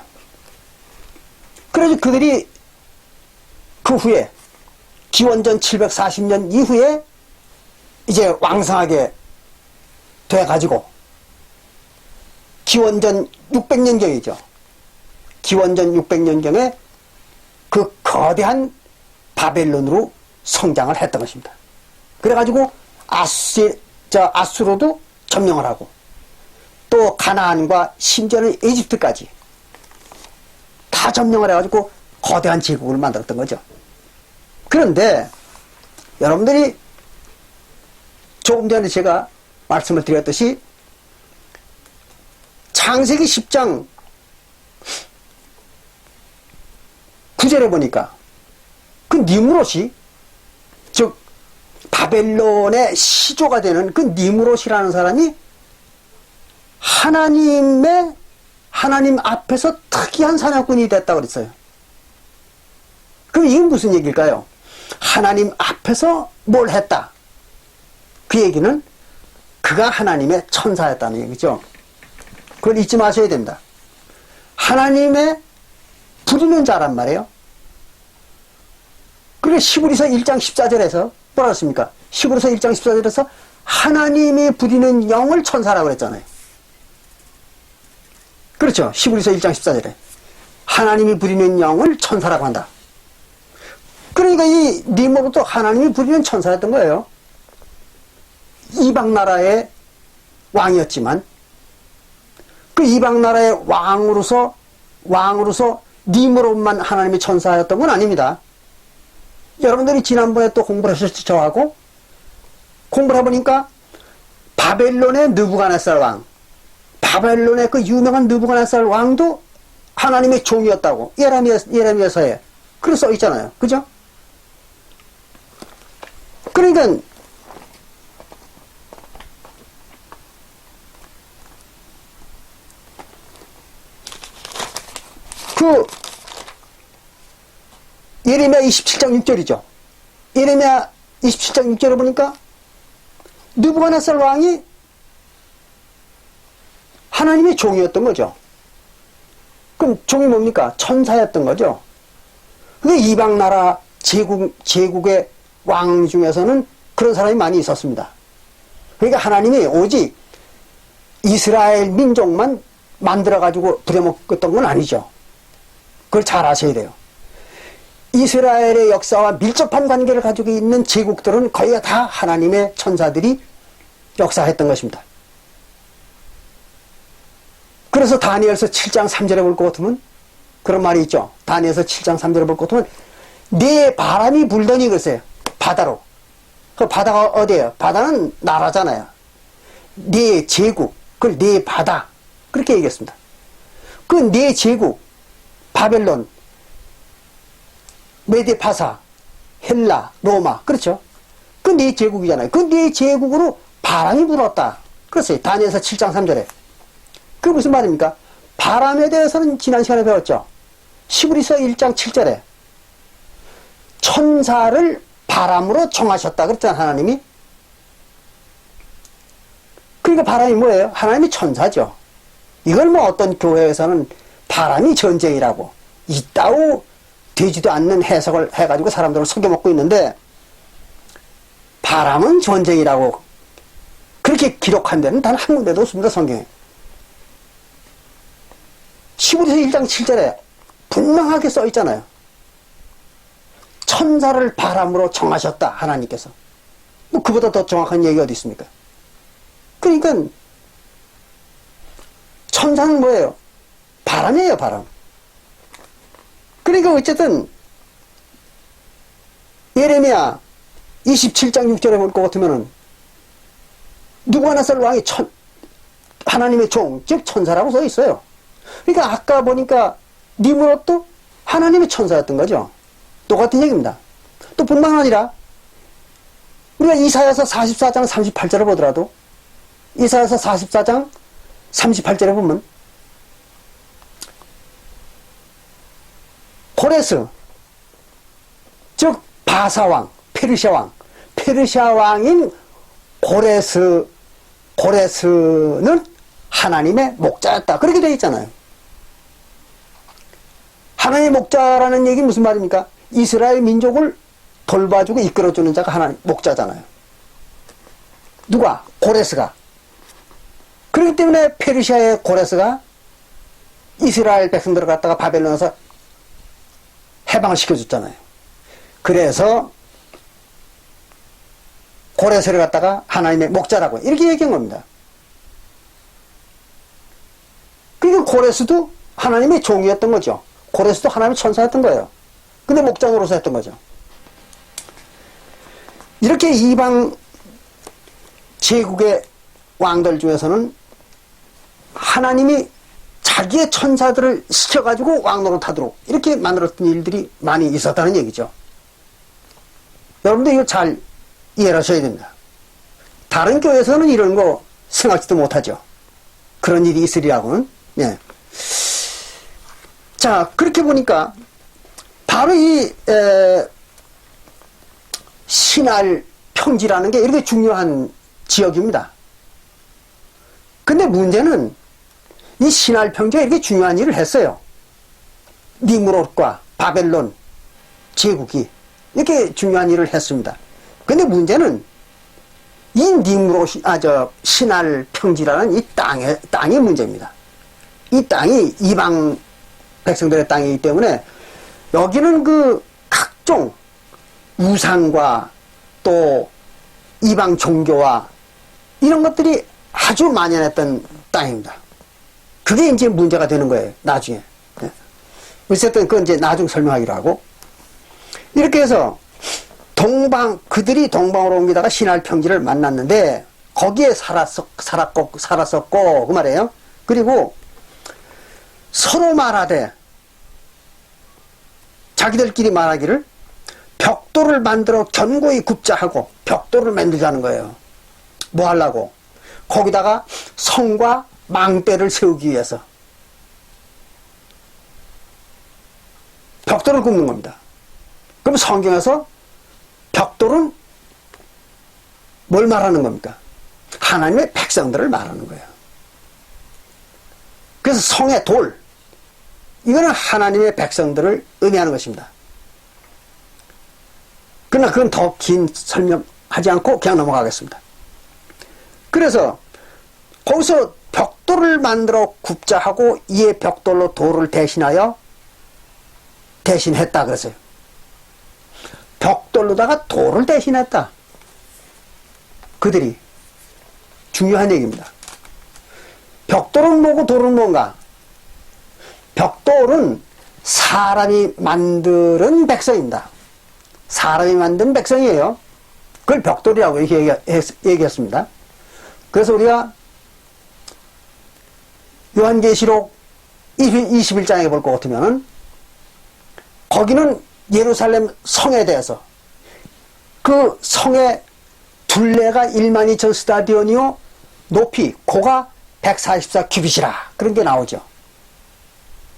그래서 그들이 그 후에 기원전 740년 이후에 이제 왕성하게 돼가지고 기원전 600년경이죠. 기원전 600년경에 그 거대한 바벨론으로 성장을 했던 것입니다. 그래가지고 아수로도 점령을 하고 또 가나안과 심지어는 이집트까지 다 점령을 해가지고 거대한 제국을 만들었던 거죠. 그런데 여러분들이 조금 전에 제가 말씀을 드렸듯이 창세기 10장 9절에 보니까 그 니무롯이 즉 바벨론의 시조가 되는 그 니무롯이라는 사람이 하나님 앞에서 특이한 사냥꾼이 됐다고 그랬어요. 그럼 이게 무슨 얘기일까요? 하나님 앞에서 뭘 했다? 그 얘기는 그가 하나님의 천사였다는 얘기죠. 그걸 잊지 마셔야 됩니다. 하나님의 부리는 자란 말이에요. 그게 시브리서 1장 14절에서 뭐라 했습니까? 시브리서 1장 14절에서 하나님이 부리는 영을 천사라고 그랬잖아요. 그렇죠. 시브리서 1장 14절에 하나님이 부리는 영을 천사라고 한다. 그러니까 이 니므롯도 하나님이 부리는 천사였던 거예요. 이방 나라의 왕이었지만 그 이방 나라의 왕으로서 니므롯만 하나님의 천사였던 건 아닙니다. 여러분들이 지난번에 또 공부를 하셨죠. 저하고 공부를 해보니까 바벨론의 느부갓네살 왕, 바벨론의 그 유명한 느부갓네살 왕도 하나님의 종이었다고 예레미야서에 그렇게 써 있잖아요. 그죠? 그러니까 그 예레미야 27장 6절이죠. 예레미야 27장 6절에 보니까 느부갓네살 왕이 하나님의 종이었던 거죠. 그럼 종이 뭡니까? 천사였던 거죠. 근데 이방 나라 제국의 왕 중에서는 그런 사람이 많이 있었습니다. 그러니까 하나님이 오직 이스라엘 민족만 만들어가지고 부려먹었던 건 아니죠. 그걸 잘 아셔야 돼요. 이스라엘의 역사와 밀접한 관계를 가지고 있는 제국들은 거의 다 하나님의 천사들이 역사했던 것입니다. 그래서 다니엘서 7장 3절에 볼 것 같으면 그런 말이 있죠. 다니엘서 7장 3절에 볼 것 같으면 네 바람이 불더니 그랬어요. 바다로. 그 바다가 어디예요? 바다는 나라잖아요. 네 제국, 그걸 네 바다 그렇게 얘기했습니다. 그 네 제국 바벨론, 메데파사, 헬라, 로마 그렇죠? 그 네 제국이잖아요. 그 네 제국으로 바람이 불었다. 그랬어요. 다니엘서 7장 3절에. 그게 무슨 말입니까? 바람에 대해서는 지난 시간에 배웠죠. 시브리서 1장 7절에 천사를 바람으로 정하셨다 그랬잖아요. 하나님이. 그러니까 바람이 뭐예요? 하나님이 천사죠. 이걸 뭐 어떤 교회에서는 바람이 전쟁이라고 이따오 되지도 않는 해석을 해가지고 사람들을 속여먹고 있는데 바람은 전쟁이라고 그렇게 기록한 데는 단 한 군데도 없습니다. 성경에. 시브리서 1장 7절에 분명하게 써 있잖아요. 천사를 바람으로 정하셨다. 하나님께서. 뭐 그보다 더 정확한 얘기가 어디 있습니까? 그러니까 천사는 뭐예요? 바람이에요. 바람. 그러니까 어쨌든 예레미야 27장 6절에 볼 것 같으면은 느부갓네살 왕이 하나님의 종, 즉 천사라고 써 있어요. 그러니까 아까 보니까 니므롯도 하나님의 천사였던 거죠. 똑같은 얘기입니다. 또 뿐만 아니라 우리가 이사야서 44장 38절을 보더라도 이사야서 44장 38절에 보면 고레스, 즉 바사왕, 페르시아 왕인 고레스는 하나님의 목자였다. 그렇게 되어 있잖아요. 하나님의 목자라는 얘기 무슨 말입니까? 이스라엘 민족을 돌봐주고 이끌어주는 자가 하나님 목자잖아요. 누가? 고레스가. 그렇기 때문에 페르시아의 고레스가 이스라엘 백성들을 갖다가 바벨론에서 해방을 시켜줬잖아요. 그래서 고레스를 갖다가 하나님의 목자라고 이렇게 얘기한 겁니다. 그러니까 고레스도 하나님의 종이었던 거죠. 고레스도 하나님의 천사였던 거예요. 근데 목장으로서 했던 거죠. 이렇게 이방 제국의 왕들 중에서는 하나님이 자기의 천사들을 시켜가지고 왕노릇하도록 이렇게 만들었던 일들이 많이 있었다는 얘기죠. 여러분들 이거 잘 이해를 하셔야 됩니다. 다른 교회에서는 이런 거 생각지도 못하죠. 그런 일이 있으리라고는. 예. 자, 그렇게 보니까 바로 이 신할 평지라는 게 이렇게 중요한 지역입니다. 근데 문제는 이 신할 평지가 이렇게 중요한 일을 했어요. 니므롯과 바벨론 제국이 이렇게 중요한 일을 했습니다. 근데 문제는 이 니므롯이 신할 평지라는 이 땅의 문제입니다. 이 땅이 이방 백성들의 땅이기 때문에 여기는 그 각종 우상과 또 이방 종교와 이런 것들이 아주 만연했던 땅입니다. 그게 이제 문제가 되는 거예요, 나중에. 어쨌든 그건 이제 나중 설명하기로 하고. 이렇게 해서 그들이 동방으로 옮기다가 신할 평지를 만났는데 거기에 살았었고 그 말이에요. 그리고 서로 말하되 자기들끼리 말하기를 벽돌을 만들어 견고히 굽자 하고 벽돌을 만들자는 거예요. 뭐 하려고? 거기다가 성과 망대를 세우기 위해서 벽돌을 굽는 겁니다. 그럼 성경에서 벽돌은 뭘 말하는 겁니까? 하나님의 백성들을 말하는 거예요. 그래서 성의 돌, 이거는 하나님의 백성들을 의미하는 것입니다. 그러나 그건 더 긴 설명하지 않고 그냥 넘어가겠습니다. 그래서 거기서 벽돌을 만들어 굽자 하고 이에 벽돌로 돌을 대신했다 그랬어요. 벽돌로다가 돌을 대신했다. 그들이 중요한 얘기입니다. 벽돌은 뭐고 돌은 뭔가? 벽돌은 사람이 만드는 백성입니다. 사람이 만든 백성이에요. 그걸 벽돌이라고 이렇게 얘기했습니다. 그래서 우리가 요한계시록 21장에 볼 것 같으면 거기는 예루살렘 성에 대해서 그 성의 둘레가 12,000 스타디온이요 높이 고가 144 규빗이라 그런 게 나오죠.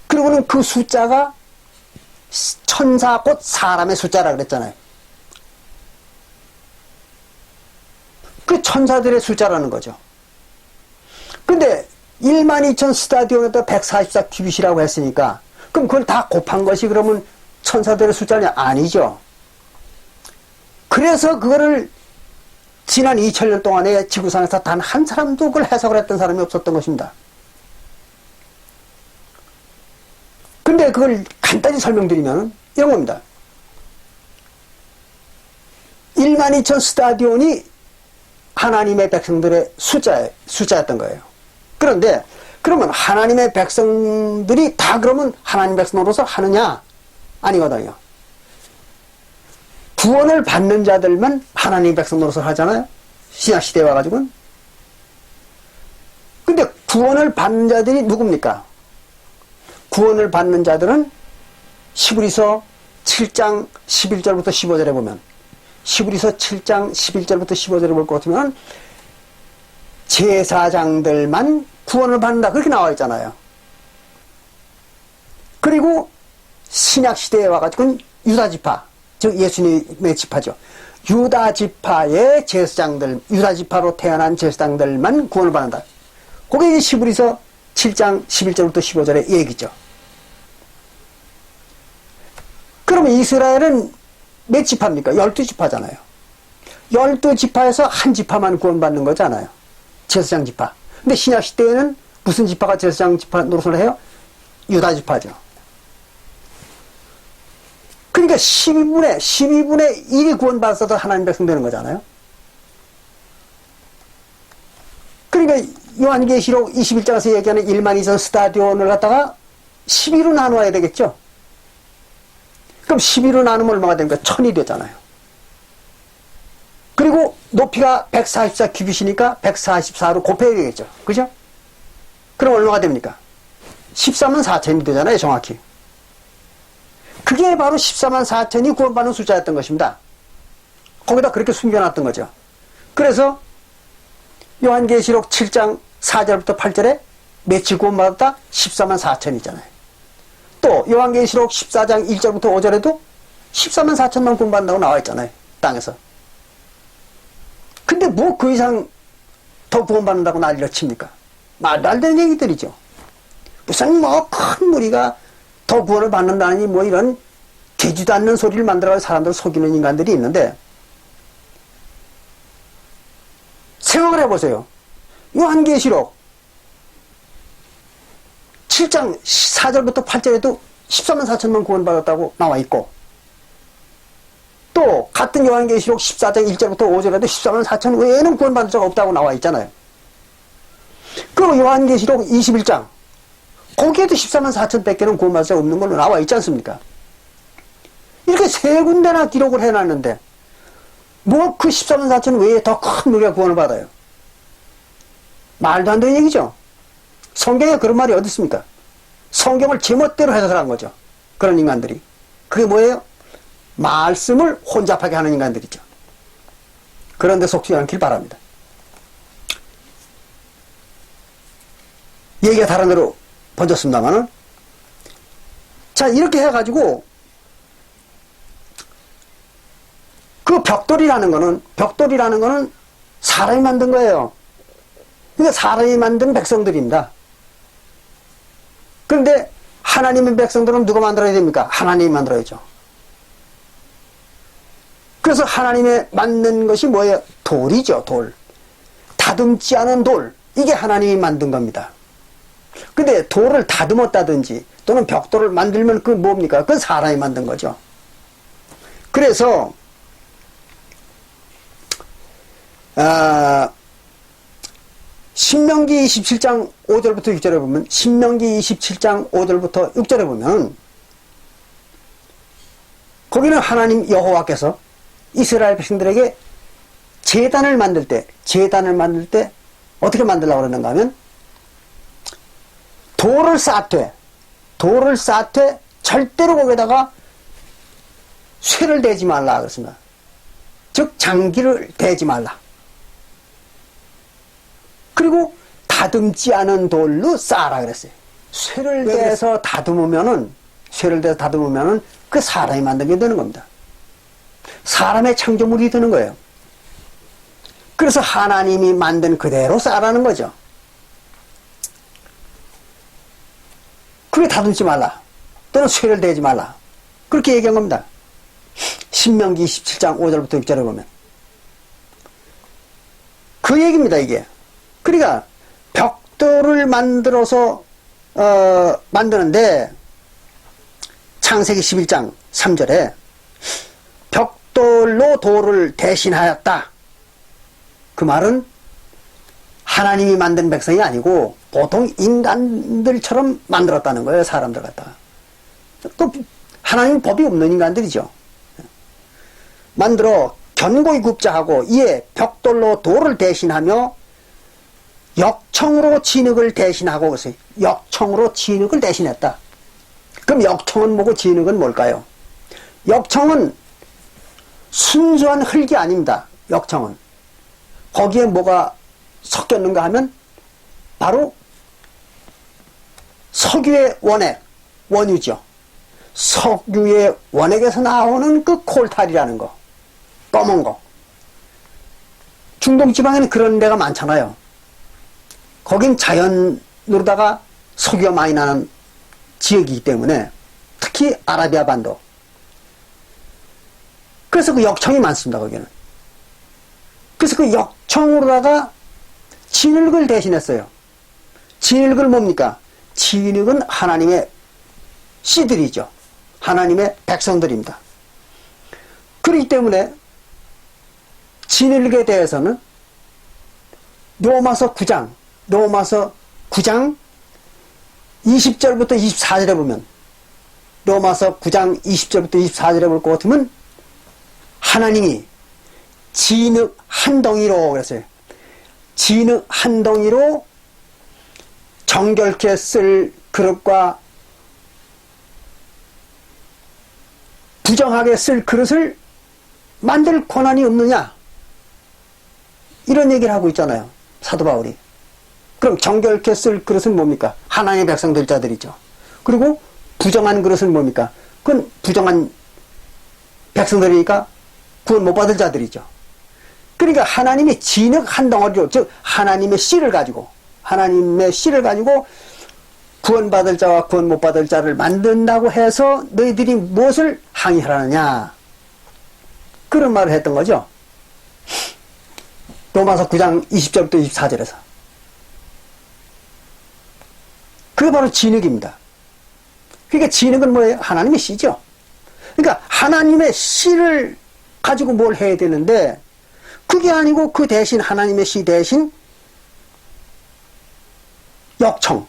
그리고는 그 숫자가 천사 곧 사람의 숫자라 그랬잖아요. 그 천사들의 숫자라는 거죠. 근데 12,000 스타디온에다 144 규빗이라고 했으니까 그럼 그걸 다 곱한 것이 그러면 천사들의 숫자냐? 아니죠. 그래서 그거를 지난 2000년 동안에 지구상에서 단 한 사람도 그걸 해석을 했던 사람이 없었던 것입니다. 근데 그걸 간단히 설명드리면 이런 겁니다. 12,000 스타디온이 하나님의 백성들의 숫자였던 거예요. 그런데 그러면 하나님의 백성들이 다 그러면 하나님 백성으로서 하느냐? 아니거든요. 구원을 받는 자들만 하나님 백성으로서 하잖아요. 신약시대에 와가지고는. 근데 구원을 받는 자들이 누굽니까? 구원을 받는 자들은 히브리서 7장 11절부터 15절에 보면, 히브리서 7장 11절부터 15절에 볼 것 같으면 제사장들만 구원을 받는다 그렇게 나와 있잖아요. 그리고 신약시대에 와가지고 유다지파, 즉 예수님의 지파죠. 유다지파의 제사장들, 유다지파로 태어난 제사장들만 구원을 받는다. 그게 이제 히브리서 7장 11절부터 15절의 얘기죠. 그러면 이스라엘은 몇 지파입니까? 12지파잖아요. 12지파에서 한 지파만 구원받는 거잖아요. 제사장 지파. 근데 신약시대에는 무슨 지파가 제사장 지파 노릇을 해요? 유다지파죠. 그러니까 12분의 1이 구원받아서 하나님 백성 되는 거잖아요. 그러니까 요한계시록 21장에서 얘기하는 1만 2천 스타디온을 갖다가 12로 나누어야 되겠죠. 그럼 12로 나누면 얼마가 됩니까? 1000이 되잖아요. 그리고 높이가 144 규빗이니까 144로 곱해야 되겠죠. 그죠? 그럼 얼마가 됩니까? 14만 4천이 되잖아요, 정확히. 그게 바로 14만 4천이 구원받는 숫자였던 것입니다. 거기다 그렇게 숨겨놨던 거죠. 그래서 요한계시록 7장 4절부터 8절에 며칠 구원받았다? 14만 4천이잖아요. 또 요한계시록 14장 1절부터 5절에도 14만 4천만 구원받는다고 나와 있잖아요. 땅에서. 근데 뭐 그 이상 더 구원받는다고 난리를 칩니까? 말도 안 되는 얘기들이죠. 무슨 뭐 큰 무리가 더 구원을 받는다니 뭐 이런 되지도 않는 소리를 만들어서 사람들을 속이는 인간들이 있는데, 생각을 해보세요. 요한계시록 7장 4절부터 8절에도 14만 4천만 구원받았다고 나와 있고, 또 같은 요한계시록 14장 1절부터 5절에도 14만 4천 외에는 구원받은 자가 없다고 나와 있잖아요. 그리고 요한계시록 21장 거기에도 14만 4천 밖에는 구원받은 자가 없는 걸로 나와 있지 않습니까? 이렇게 세 군데나 기록을 해놨는데 뭐 그 14만 4천 외에 더 큰 무리가 구원을 받아요. 말도 안 되는 얘기죠. 성경에 그런 말이 어디 있습니까? 성경을 제멋대로 해석한 거죠. 그런 인간들이. 그게 뭐예요? 말씀을 혼잡하게 하는 인간들이죠. 그런데 속지 않길 바랍니다. 얘기가 다른 데로 번졌습니다만은, 자, 이렇게 해가지고 그 벽돌이라는 거는 사람이 만든 거예요. 그러니까 사람이 만든 백성들입니다. 그런데 하나님의 백성들은 누가 만들어야 됩니까? 하나님이 만들어야죠. 그래서 하나님의 만든 것이 뭐예요? 돌이죠, 돌. 다듬지 않은 돌. 이게 하나님이 만든 겁니다. 근데 돌을 다듬었다든지 또는 벽돌을 만들면 그건 뭡니까? 그건 사람이 만든 거죠. 그래서 신명기 27장 5절부터 6절에 보면, 신명기 27장 5절부터 6절에 보면 거기는 하나님 여호와께서 이스라엘 백성들에게 제단을 만들 때 어떻게 만들려고 그러는가 하면, 돌을 쌓되 절대로 거기다가 쇠를 대지 말라 그랬습니다. 즉 장기를 대지 말라. 그리고 다듬지 않은 돌로 쌓아라 그랬어요. 쇠를 대서 다듬으면은 그 사람이 만든 게 되는 겁니다. 사람의 창조물이 되는 거예요. 그래서 하나님이 만든 그대로 쌓아라는 거죠. 그게 다듬지 말라. 또는 쇠를 대지 말라. 그렇게 얘기한 겁니다. 신명기 27장 5절부터 6절에 보면. 그 얘기입니다, 이게. 그러니까 벽돌을 만들어서 만드는데 창세기 11장 3절에 벽돌로 돌을 대신하였다. 그 말은 하나님이 만든 백성이 아니고 보통 인간들처럼 만들었다는 거예요. 사람들 갖다가. 또 하나님 법이 없는 인간들이죠. 만들어 견고히 굽자 하고 이에 벽돌로 돌을 대신하며 역청으로 진흙을 대신하고, 그래서 역청으로 진흙을 대신했다. 그럼 역청은 뭐고 진흙은 뭘까요? 역청은 순수한 흙이 아닙니다. 역청은. 거기에 뭐가 섞였는가 하면 바로 석유의 원액, 원유죠. 석유의 원액에서 나오는 그 콜탈이라는 거, 검은 거. 중동 지방에는 그런 데가 많잖아요. 거긴 자연으로다가 석유가 많이 나는 지역이기 때문에, 특히 아라비아 반도. 그래서 그 역청이 많습니다, 거기는. 그래서 그 역청으로다가 진흙을 대신했어요. 진흙을 뭡니까? 진흙은 하나님의 씨들이죠. 하나님의 백성들입니다. 그렇기 때문에 진흙에 대해서는 로마서 9장 20절부터 24절에 보면, 로마서 9장 20절부터 24절에 볼 것 같으면 하나님이 진흙 한 덩이로 그랬어요. 진흙 한 덩이로 정결케 쓸 그릇과 부정하게 쓸 그릇을 만들 권한이 없느냐, 이런 얘기를 하고 있잖아요, 사도 바울이. 그럼 정결케 쓸 그릇은 뭡니까? 하나님의 백성들 자들이죠. 그리고 부정한 그릇은 뭡니까? 그건 부정한 백성들이니까 구원 못 받을 자들이죠. 그러니까 하나님이 진흙 한 덩어리로, 즉 하나님의 씨를 가지고 구원받을 자와 구원 못 받을 자를 만든다고 해서 너희들이 무엇을 항의하라느냐, 그런 말을 했던 거죠. 로마서 9장 20절부터 24절에서. 그게 바로 진흙입니다. 그러니까 진흙은 뭐예요? 하나님의 씨죠. 그러니까 하나님의 씨를 가지고 뭘 해야 되는데, 그게 아니고 그 대신 하나님의 씨 대신 역청,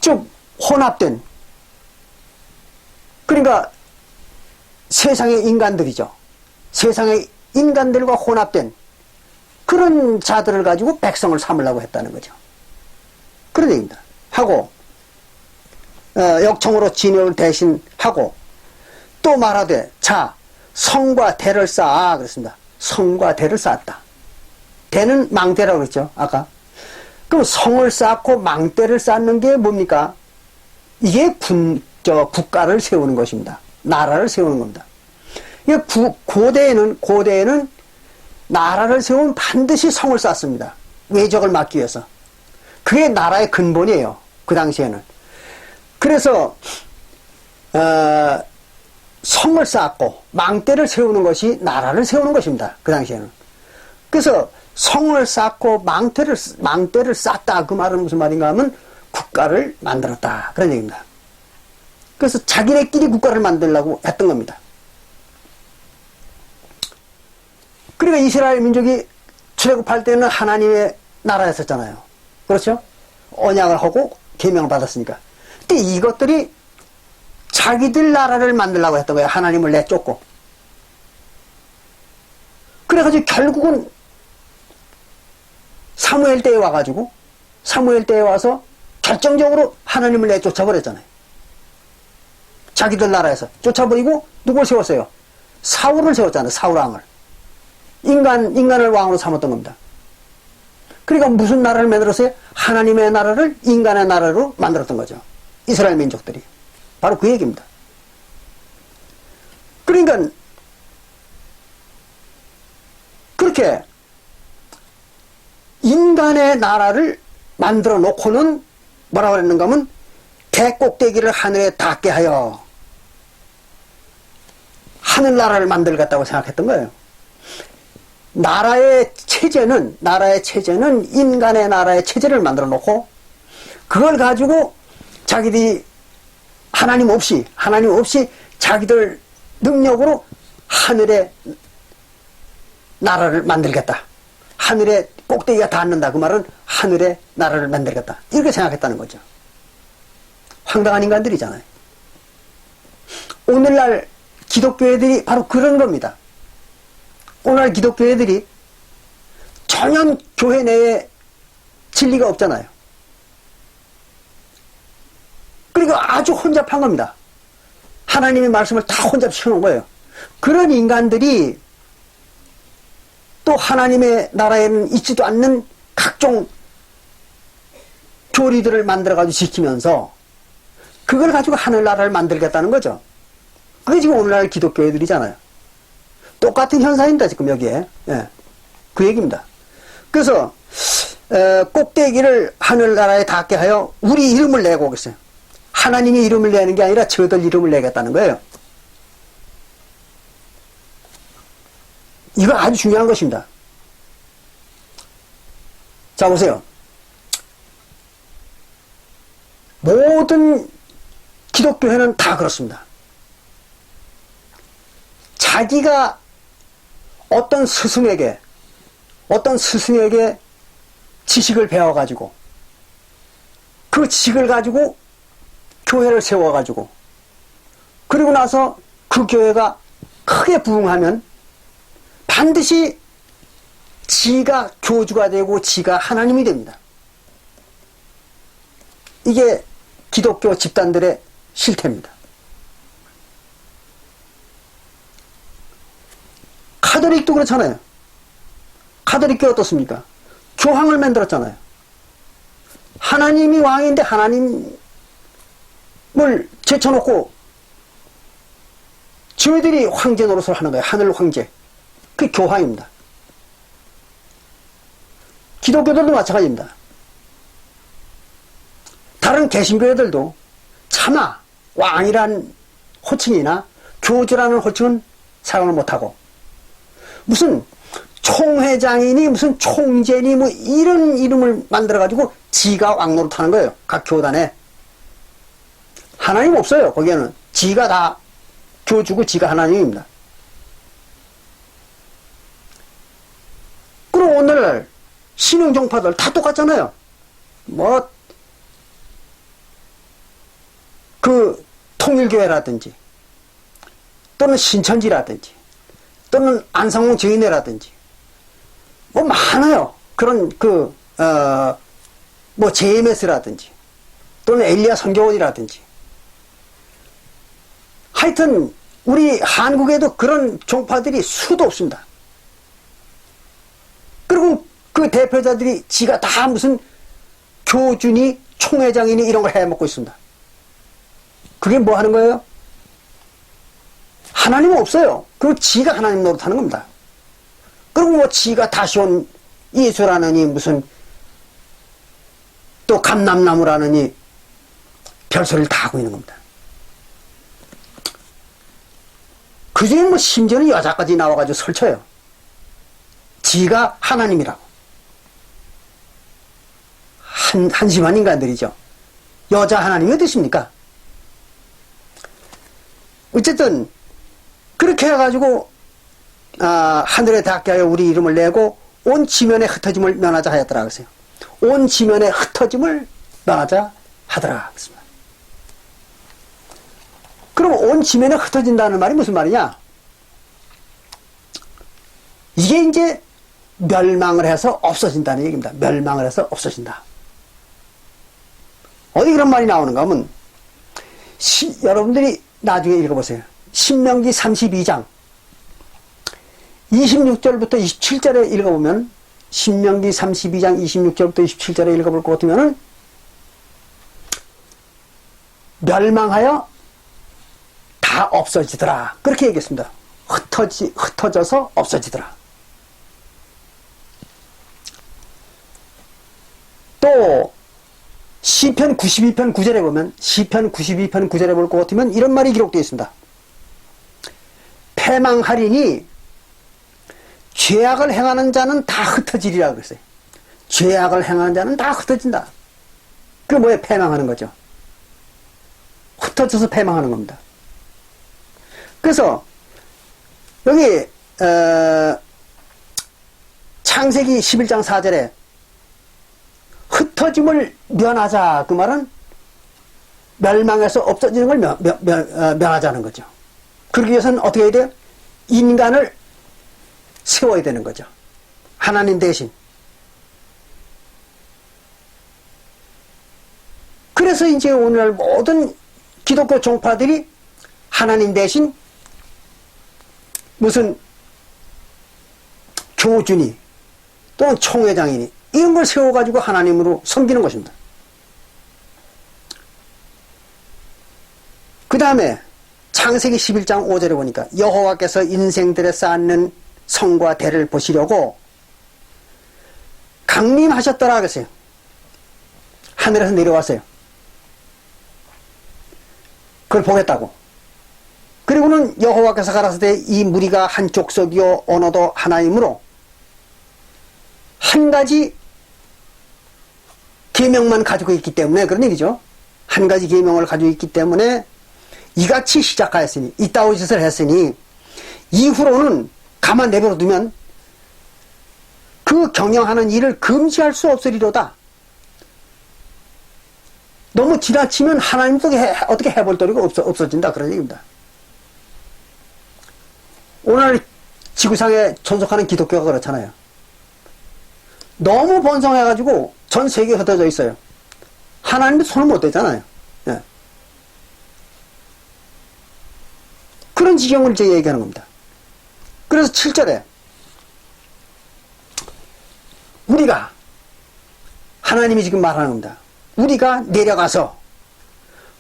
즉 혼합된, 그러니까 세상의 인간들이죠. 세상의 인간들과 혼합된 그런 자들을 가지고 백성을 삼으려고 했다는 거죠. 그런 얘기입니다. 하고 역청으로 진흙을 대신하고 또 말하되, 자 성과 대를 쌓아 그랬습니다. 성과 대를 쌓았다. 대는 망대라고 그랬죠, 아까. 그럼 성을 쌓고 망대를 쌓는 게 뭡니까? 이게 국가를 세우는 것입니다. 나라를 세우는 겁니다. 이게 고대에는 나라를 세우면 반드시 성을 쌓습니다. 외적을 막기 위해서. 그게 나라의 근본이에요, 그 당시에는. 그래서 성을 쌓고 망대를 세우는 것이 나라를 세우는 것입니다, 그 당시에는. 그래서 성을 쌓고 망대를 쌓다, 그 말은 무슨 말인가 하면 국가를 만들었다, 그런 얘기입니다. 그래서 자기네끼리 국가를 만들려고 했던 겁니다. 그러니까 이스라엘 민족이 출애굽할 때는 하나님의 나라였었잖아요. 그렇죠? 언약을 하고 계명을 받았으니까. 근데 이것들이 자기들 나라를 만들려고 했던 거예요. 하나님을 내쫓고. 그래가지고 결국은 사무엘 때에 와서 결정적으로 하나님을 내쫓아버렸잖아요. 자기들 나라에서 쫓아버리고 누굴 세웠어요? 사울을 세웠잖아요. 사울 왕을. 인간을 왕으로 삼았던 겁니다. 그러니까 무슨 나라를 만들었어요? 하나님의 나라를 인간의 나라로 만들었던 거죠, 이스라엘 민족들이. 바로 그 얘기입니다. 그러니까 그렇게 인간의 나라를 만들어 놓고는 뭐라고 그랬는가 하면, 대꼭대기를 하늘에 닿게 하여 하늘나라를 만들겠다고 생각했던 거예요. 나라의 체제는 인간의 나라의 체제를 만들어 놓고, 그걸 가지고 자기들이 하나님 없이 자기들 능력으로 하늘의 나라를 만들겠다. 하늘의 꼭대기가 닿는다. 그 말은 하늘의 나라를 만들겠다. 이렇게 생각했다는 거죠. 황당한 인간들이잖아요. 오늘날 기독교회들이 바로 그런 겁니다. 오늘날 기독교회들이 전혀 교회 내에 진리가 없잖아요. 그리고 아주 혼잡한 겁니다. 하나님의 말씀을 다 혼잡시켜 놓은 거예요. 그런 인간들이 또 하나님의 나라에는 있지도 않는 각종 교리들을 만들어가지고 지키면서 그걸 가지고 하늘나라를 만들겠다는 거죠. 그게 지금 오늘날 기독교회들이잖아요. 똑같은 현상입니다, 지금 여기에. 예. 그 얘기입니다. 그래서, 꼭대기를 하늘나라에 닿게 하여 우리 이름을 내고 오겠어요. 하나님의 이름을 내는 게 아니라 저들 이름을 내겠다는 거예요. 이거 아주 중요한 것입니다. 자, 보세요. 모든 기독교회는 다 그렇습니다. 자기가 어떤 스승에게 지식을 배워가지고 그 지식을 가지고 교회를 세워가지고 그리고 나서 그 교회가 크게 부흥하면 반드시 지가 교주가 되고 지가 하나님이 됩니다. 이게 기독교 집단들의 실태입니다. 카톨릭도 그렇잖아요. 카톨릭교 어떻습니까? 교황을 만들었잖아요. 하나님이 왕인데 하나님을 제쳐놓고 저희들이 황제 노릇을 하는 거예요. 하늘 황제. 그게 교황입니다. 기독교들도 마찬가지입니다. 다른 개신교회들도 차마 왕이란 호칭이나 교주라는 호칭은 사용을 못하고 무슨 총회장이니 무슨 총재니 뭐 이런 이름을 만들어가지고 지가 왕노릇 하는 거예요. 각 교단에. 하나님 없어요. 거기에는. 지가 다 교주고 지가 하나님입니다. 그리고 오늘 신흥종파들 다 똑같잖아요. 그 통일교회라든지 또는 신천지라든지 또는 안상홍 저인회라든지 뭐 많아요. 그런 JMS라든지 또는 엘리야 선교원이라든지 하여튼 우리 한국에도 그런 종파들이 수도 없습니다. 그리고 그 대표자들이 지가 다 무슨 교주니 총회장이니 이런 걸 해먹고 있습니다. 그게 뭐 하는 거예요? 하나님은 없어요. 그리고 지가 하나님 노릇하는 겁니다. 그리고 뭐 지가 다시 온 예수라느니 무슨 또 감람나무라느니 별소리를 다 하고 있는 겁니다. 그중에 뭐 심지어는 여자까지 나와가지고 설쳐요. 지가 하나님이라고. 한심한 인간들이죠. 여자 하나님이 어떠십니까? 어쨌든 그렇게 해가지고 하늘에 닿게 하여 우리 이름을 내고 온 지면에 흩어짐을 면하자 하였더라 그랬어요. 온 지면에 흩어짐을 면하자 하더라 그랬습니다. 그럼 온 지면에 흩어진다는 말이 무슨 말이냐? 이게 이제 멸망을 해서 없어진다는 얘기입니다. 멸망을 해서 없어진다. 어디 그런 말이 나오는가 하면 여러분들이 나중에 읽어보세요. 신명기 32장 26절부터 27절에 읽어보면 신명기 32장 26절부터 27절에 읽어볼 것 같으면은 멸망하여 다 없어지더라. 그렇게 얘기했습니다. 흩어져서 없어지더라. 또 시편 92편 9절에 보면 시편 92편 9절에 볼 것 같으면 이런 말이 기록되어 있습니다. 패망하리니 죄악을 행하는 자는 다 흩어지리라 그랬어요. 죄악을 행하는 자는 다 흩어진다. 그게 뭐예요? 패망하는 거죠. 흩어져서 패망하는 겁니다. 그래서 여기 창세기 11장 4절에 흩어짐을 면하자, 그 말은 멸망해서 없어지는 걸 면하자는 거죠. 그러기 위해서는 어떻게 해야 돼요? 인간을 세워야 되는 거죠. 하나님 대신. 그래서 이제 오늘날 모든 기독교 종파들이 하나님 대신 무슨 교주니 또는 총회장이니 이런 걸 세워가지고 하나님으로 섬기는 것입니다. 그 다음에 창세기 11장 5절에 보니까 여호와께서 인생들에 쌓는 성과 대를 보시려고 강림하셨더라 그랬어요. 하늘에서 내려왔어요. 그걸 보겠다고. 그리고는 여호와께서 가라사대 이 무리가 한 족속이요 언어도 하나이므로 한 가지 계명만 가지고 있기 때문에 그런 얘기죠. 한 가지 계명을 가지고 있기 때문에 이같이 시작하였으니 이따위 짓을 했으니 이후로는 가만 내버려 두면 그 경영하는 일을 금지할 수 없으리로다. 너무 지나치면 하나님도 어떻게 해볼 도리가 없어진다 그런 얘기입니다. 오늘 지구상에 존속하는 기독교가 그렇잖아요. 너무 번성해가지고 전 세계에 흩어져 있어요. 하나님도 손을 못 대잖아요. 네. 그런 지경을 이제 얘기하는 겁니다. 그래서 7절에 우리가 하나님이 지금 말하는 겁니다. 우리가 내려가서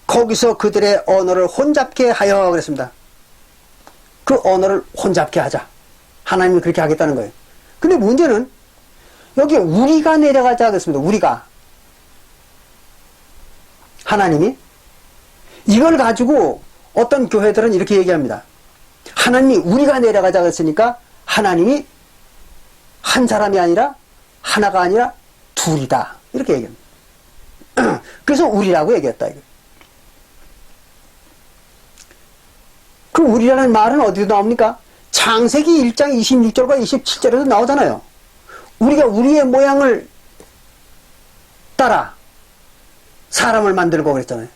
거기서 그들의 언어를 혼잡게 하여 그랬습니다. 그 언어를 혼잡게 하자. 하나님이 그렇게 하겠다는 거예요. 근데 문제는 여기 우리가 내려가자 그랬습니다. 우리가. 하나님이 이걸 가지고 어떤 교회들은 이렇게 얘기합니다. 하나님이 우리가 내려가자 그랬으니까 하나님이 한 사람이 아니라 하나가 아니라 둘이다. 이렇게 얘기합니다. 그래서 우리라고 얘기했다. 이거. 그 우리라는 말은 어디서 나옵니까? 창세기 1장 26절과 27절에도 나오잖아요. 우리가 우리의 모양을 따라 사람을 만들고 그랬잖아요.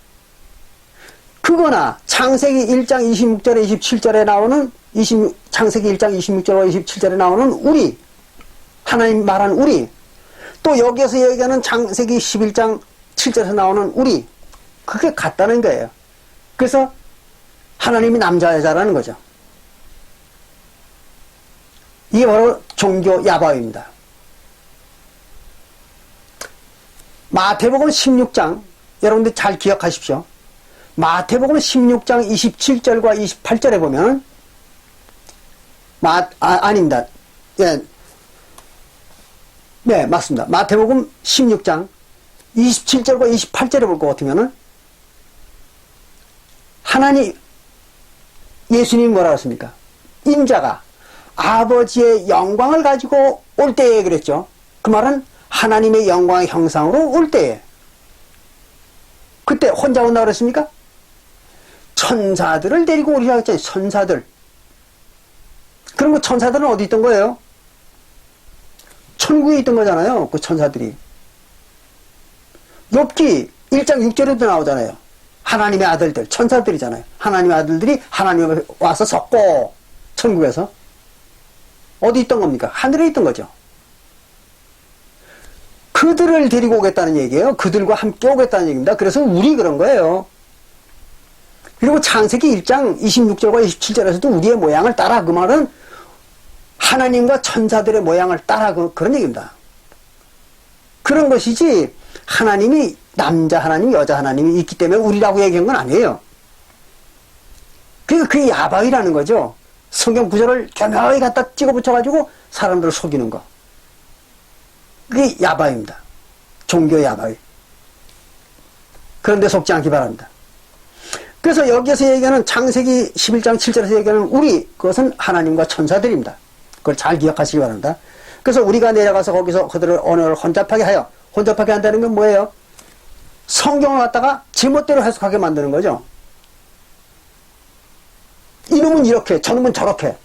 그거나 창세기 1장 26절에 27절에 나오는 창세기 1장 26절과 27절에 나오는 우리, 하나님 말한 우리, 또 여기에서 얘기하는 창세기 11장 7절에서 나오는 우리, 그게 같다는 거예요. 그래서 하나님이 남자 여자라는 거죠. 이게 바로 종교 야바위입니다. 마태복음 16장 여러분들 잘 기억하십시오. 마태복음 16장 27절과 28절에 보면 아닙니다. 예. 네, 맞습니다. 마태복음 16장 27절과 28절에 볼 것 같으면은 예수님이 뭐라고 했습니까? 인자가 아버지의 영광을 가지고 올 때에 그랬죠. 그 말은 하나님의 영광의 형상으로 올 때에. 그때 혼자 온다고 그랬습니까? 천사들을 데리고 오리라고 했잖아요. 천사들. 그럼 그 천사들은 어디 있던 거예요? 천국에 있던 거잖아요. 그 천사들이. 욥기 1장 6절에도 나오잖아요. 하나님의 아들들, 천사들이잖아요. 하나님의 아들들이 하나님에 와서 섰고 천국에서 어디 있던 겁니까? 하늘에 있던 거죠. 그들을 데리고 오겠다는 얘기예요. 그들과 함께 오겠다는 얘기입니다. 그래서 우리 그런 거예요. 그리고 창세기 1장 26절과 27절에서도 우리의 모양을 따라, 그 말은 하나님과 천사들의 모양을 따라, 그런 얘기입니다. 그런 것이지 하나님이 남자 하나님, 여자 하나님이 있기 때문에 우리라고 얘기한 건 아니에요. 그러니까 그게 야바위라는 거죠. 성경 구절을 교묘하게 갖다 찍어 붙여가지고 사람들을 속이는 거. 그게 야바위입니다. 종교 야바위. 그런데 속지 않기 바랍니다. 그래서 여기에서 얘기하는 창세기 11장 7절에서 얘기하는 우리, 그것은 하나님과 천사들입니다. 그걸 잘 기억하시기 바랍니다. 그래서 우리가 내려가서 거기서 그들을 언어를 혼잡하게 하여, 혼잡하게 한다는 건 뭐예요? 성경을 갖다가 제멋대로 해석하게 만드는 거죠. 이놈은 이렇게, 저놈은 저렇게.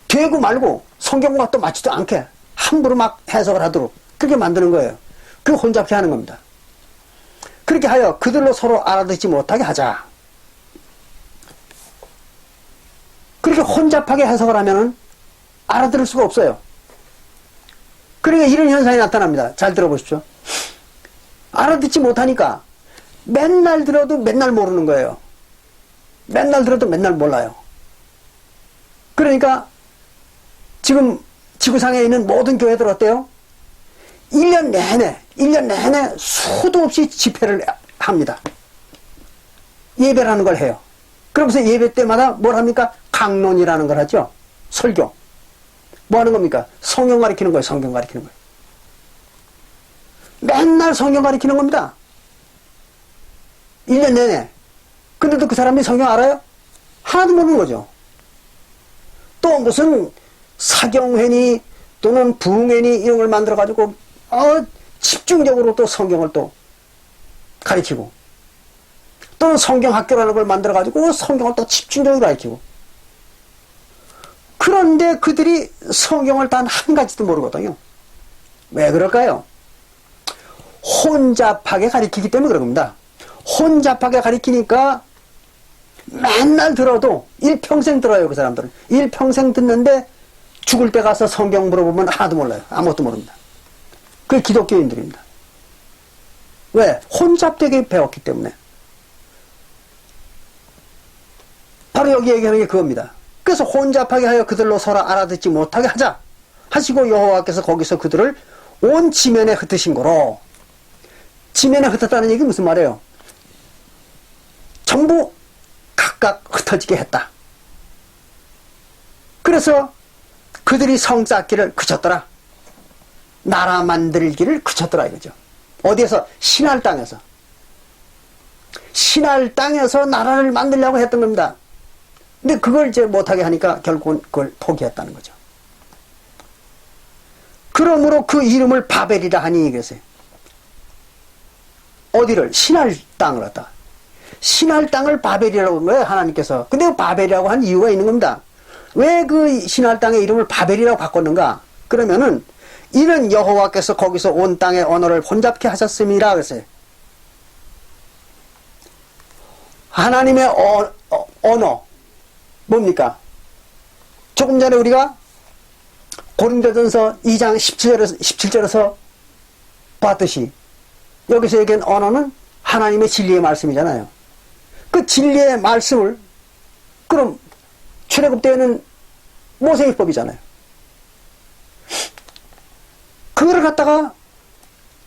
되고 말고 성경과 또 맞지도 않게 함부로 막 해석을 하도록 그렇게 만드는 거예요. 그 혼잡케 하는 겁니다. 그렇게 하여 그들로 서로 알아듣지 못하게 하자. 그렇게 혼잡하게 해석을 하면은 알아들을 수가 없어요. 그러니까 이런 현상이 나타납니다. 잘 들어보십시오. 알아듣지 못하니까 맨날 들어도 맨날 모르는 거예요. 맨날 들어도 맨날 몰라요. 그러니까 지금 지구상에 있는 모든 교회들 어때요? 1년 내내 수도 없이 집회를 합니다. 예배라는 걸 해요. 그러면서 예배 때마다 뭘 합니까? 강론이라는 걸 하죠. 설교. 뭐 하는 겁니까? 성경 가리키는 거예요. 성경 가리키는 거예요. 맨날 성경 가리키는 겁니다. 1년 내내. 근데도 그 사람이 성경 알아요? 하나도 모르는 거죠. 또 무슨 사경회니 또는 부흥회니 이런 걸 만들어가지고 집중적으로 또 성경을 또 가르치고 또는 성경학교라는 걸 만들어가지고 성경을 또 집중적으로 가르치고 그런데 그들이 성경을 단 한 가지도 모르거든요. 왜 그럴까요? 혼잡하게 가르치기 때문에 그런 겁니다. 혼잡하게 가르치니까 맨날 들어도 일평생 들어요. 그 사람들은 일평생 듣는데 죽을 때 가서 성경 물어보면 하나도 몰라요. 아무것도 모릅니다. 그게 기독교인들입니다. 왜? 혼잡되게 배웠기 때문에. 바로 여기 얘기하는 게 그겁니다. 그래서 혼잡하게 하여 그들로 서로 알아듣지 못하게 하자 하시고 여호와께서 거기서 그들을 온 지면에 흩으신 거로. 지면에 흩었다는 얘기 무슨 말이에요? 전부 각각 흩어지게 했다. 그래서 그들이 성 쌓기를 그쳤더라. 나라 만들기를 그쳤더라 이거죠. 어디에서? 신할 땅에서. 신할 땅에서 나라를 만들려고 했던 겁니다. 근데 그걸 이제 못하게 하니까 결국은 그걸 포기했다는 거죠. 그러므로 그 이름을 바벨이라 하니 이것에 어디를? 신할 땅을 갖다. 신할 땅을 바벨이라고 한 거예요, 하나님께서. 근데 바벨이라고 한 이유가 있는 겁니다. 왜 그 신할 땅의 이름을 바벨이라고 바꿨는가? 그러면은 이는 여호와께서 거기서 온 땅의 언어를 혼잡케 하셨음이라 그랬어요. 하나님의 언어 뭡니까? 조금 전에 우리가 고린도전서 2장 17절에서 봤듯이 여기서 얘기한 언어는 하나님의 진리의 말씀이잖아요. 그 진리의 말씀을 그럼 출애굽 때에는 모세율법이잖아요. 그거를 갖다가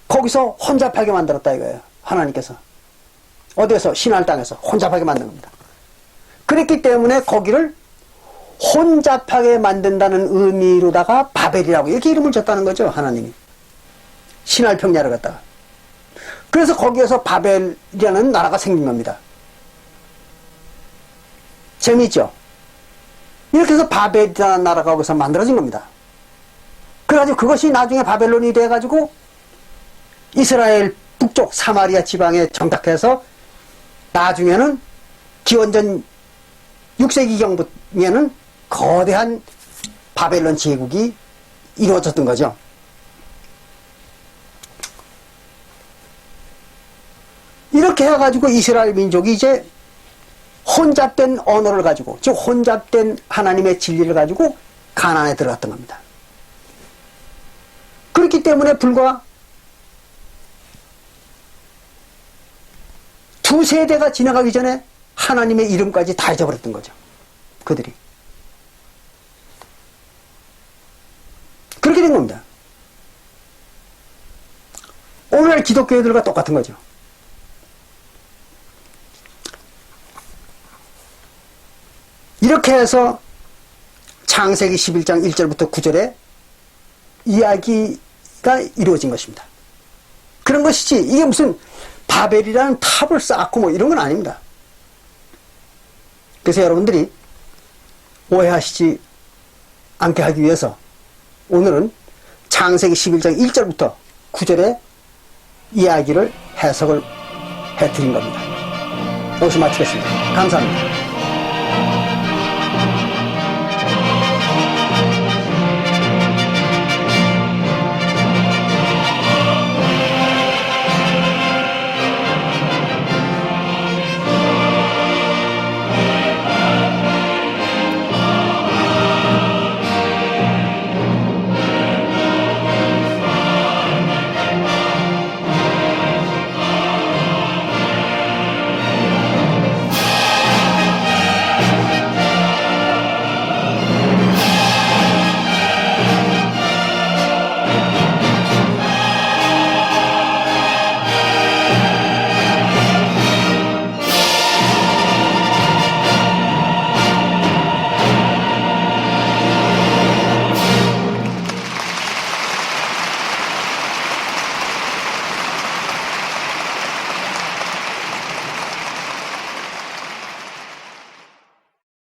거기서 혼잡하게 만들었다 이거예요. 하나님께서. 어디에서? 신할 땅에서 혼잡하게 만든 겁니다. 그랬기 때문에 거기를 혼잡하게 만든다는 의미로다가 바벨이라고 이렇게 이름을 줬다는 거죠. 하나님이. 신할 평야를 갖다가. 그래서 거기에서 바벨이라는 나라가 생긴 겁니다. 재미있죠? 이렇게 해서 바벨이라는 나라가 거기서 만들어진 겁니다. 그래가지고 그것이 나중에 바벨론이 돼가지고 이스라엘 북쪽 사마리아 지방에 정착해서 나중에는 기원전 6세기경부에는 거대한 바벨론 제국이 이루어졌던 거죠. 이렇게 해가지고 이스라엘 민족이 이제 혼잡된 언어를 가지고, 즉 혼잡된 하나님의 진리를 가지고 가나안에 들어갔던 겁니다. 그렇기 때문에 불과 두 세대가 지나가기 전에 하나님의 이름까지 다 잊어버렸던 거죠. 그들이. 그렇게 된 겁니다. 오늘날 기독교인들과 똑같은 거죠. 이렇게 해서 창세기 11장 1절부터 9절에 이야기가 이루어진 것입니다. 그런 것이지 이게 무슨 바벨이라는 탑을 쌓고 뭐 이런 건 아닙니다. 그래서 여러분들이 오해하시지 않게 하기 위해서 오늘은 창세기 11장 1절부터 9절의 이야기를 해석을 해드린 겁니다. 여기서 마치겠습니다. 감사합니다.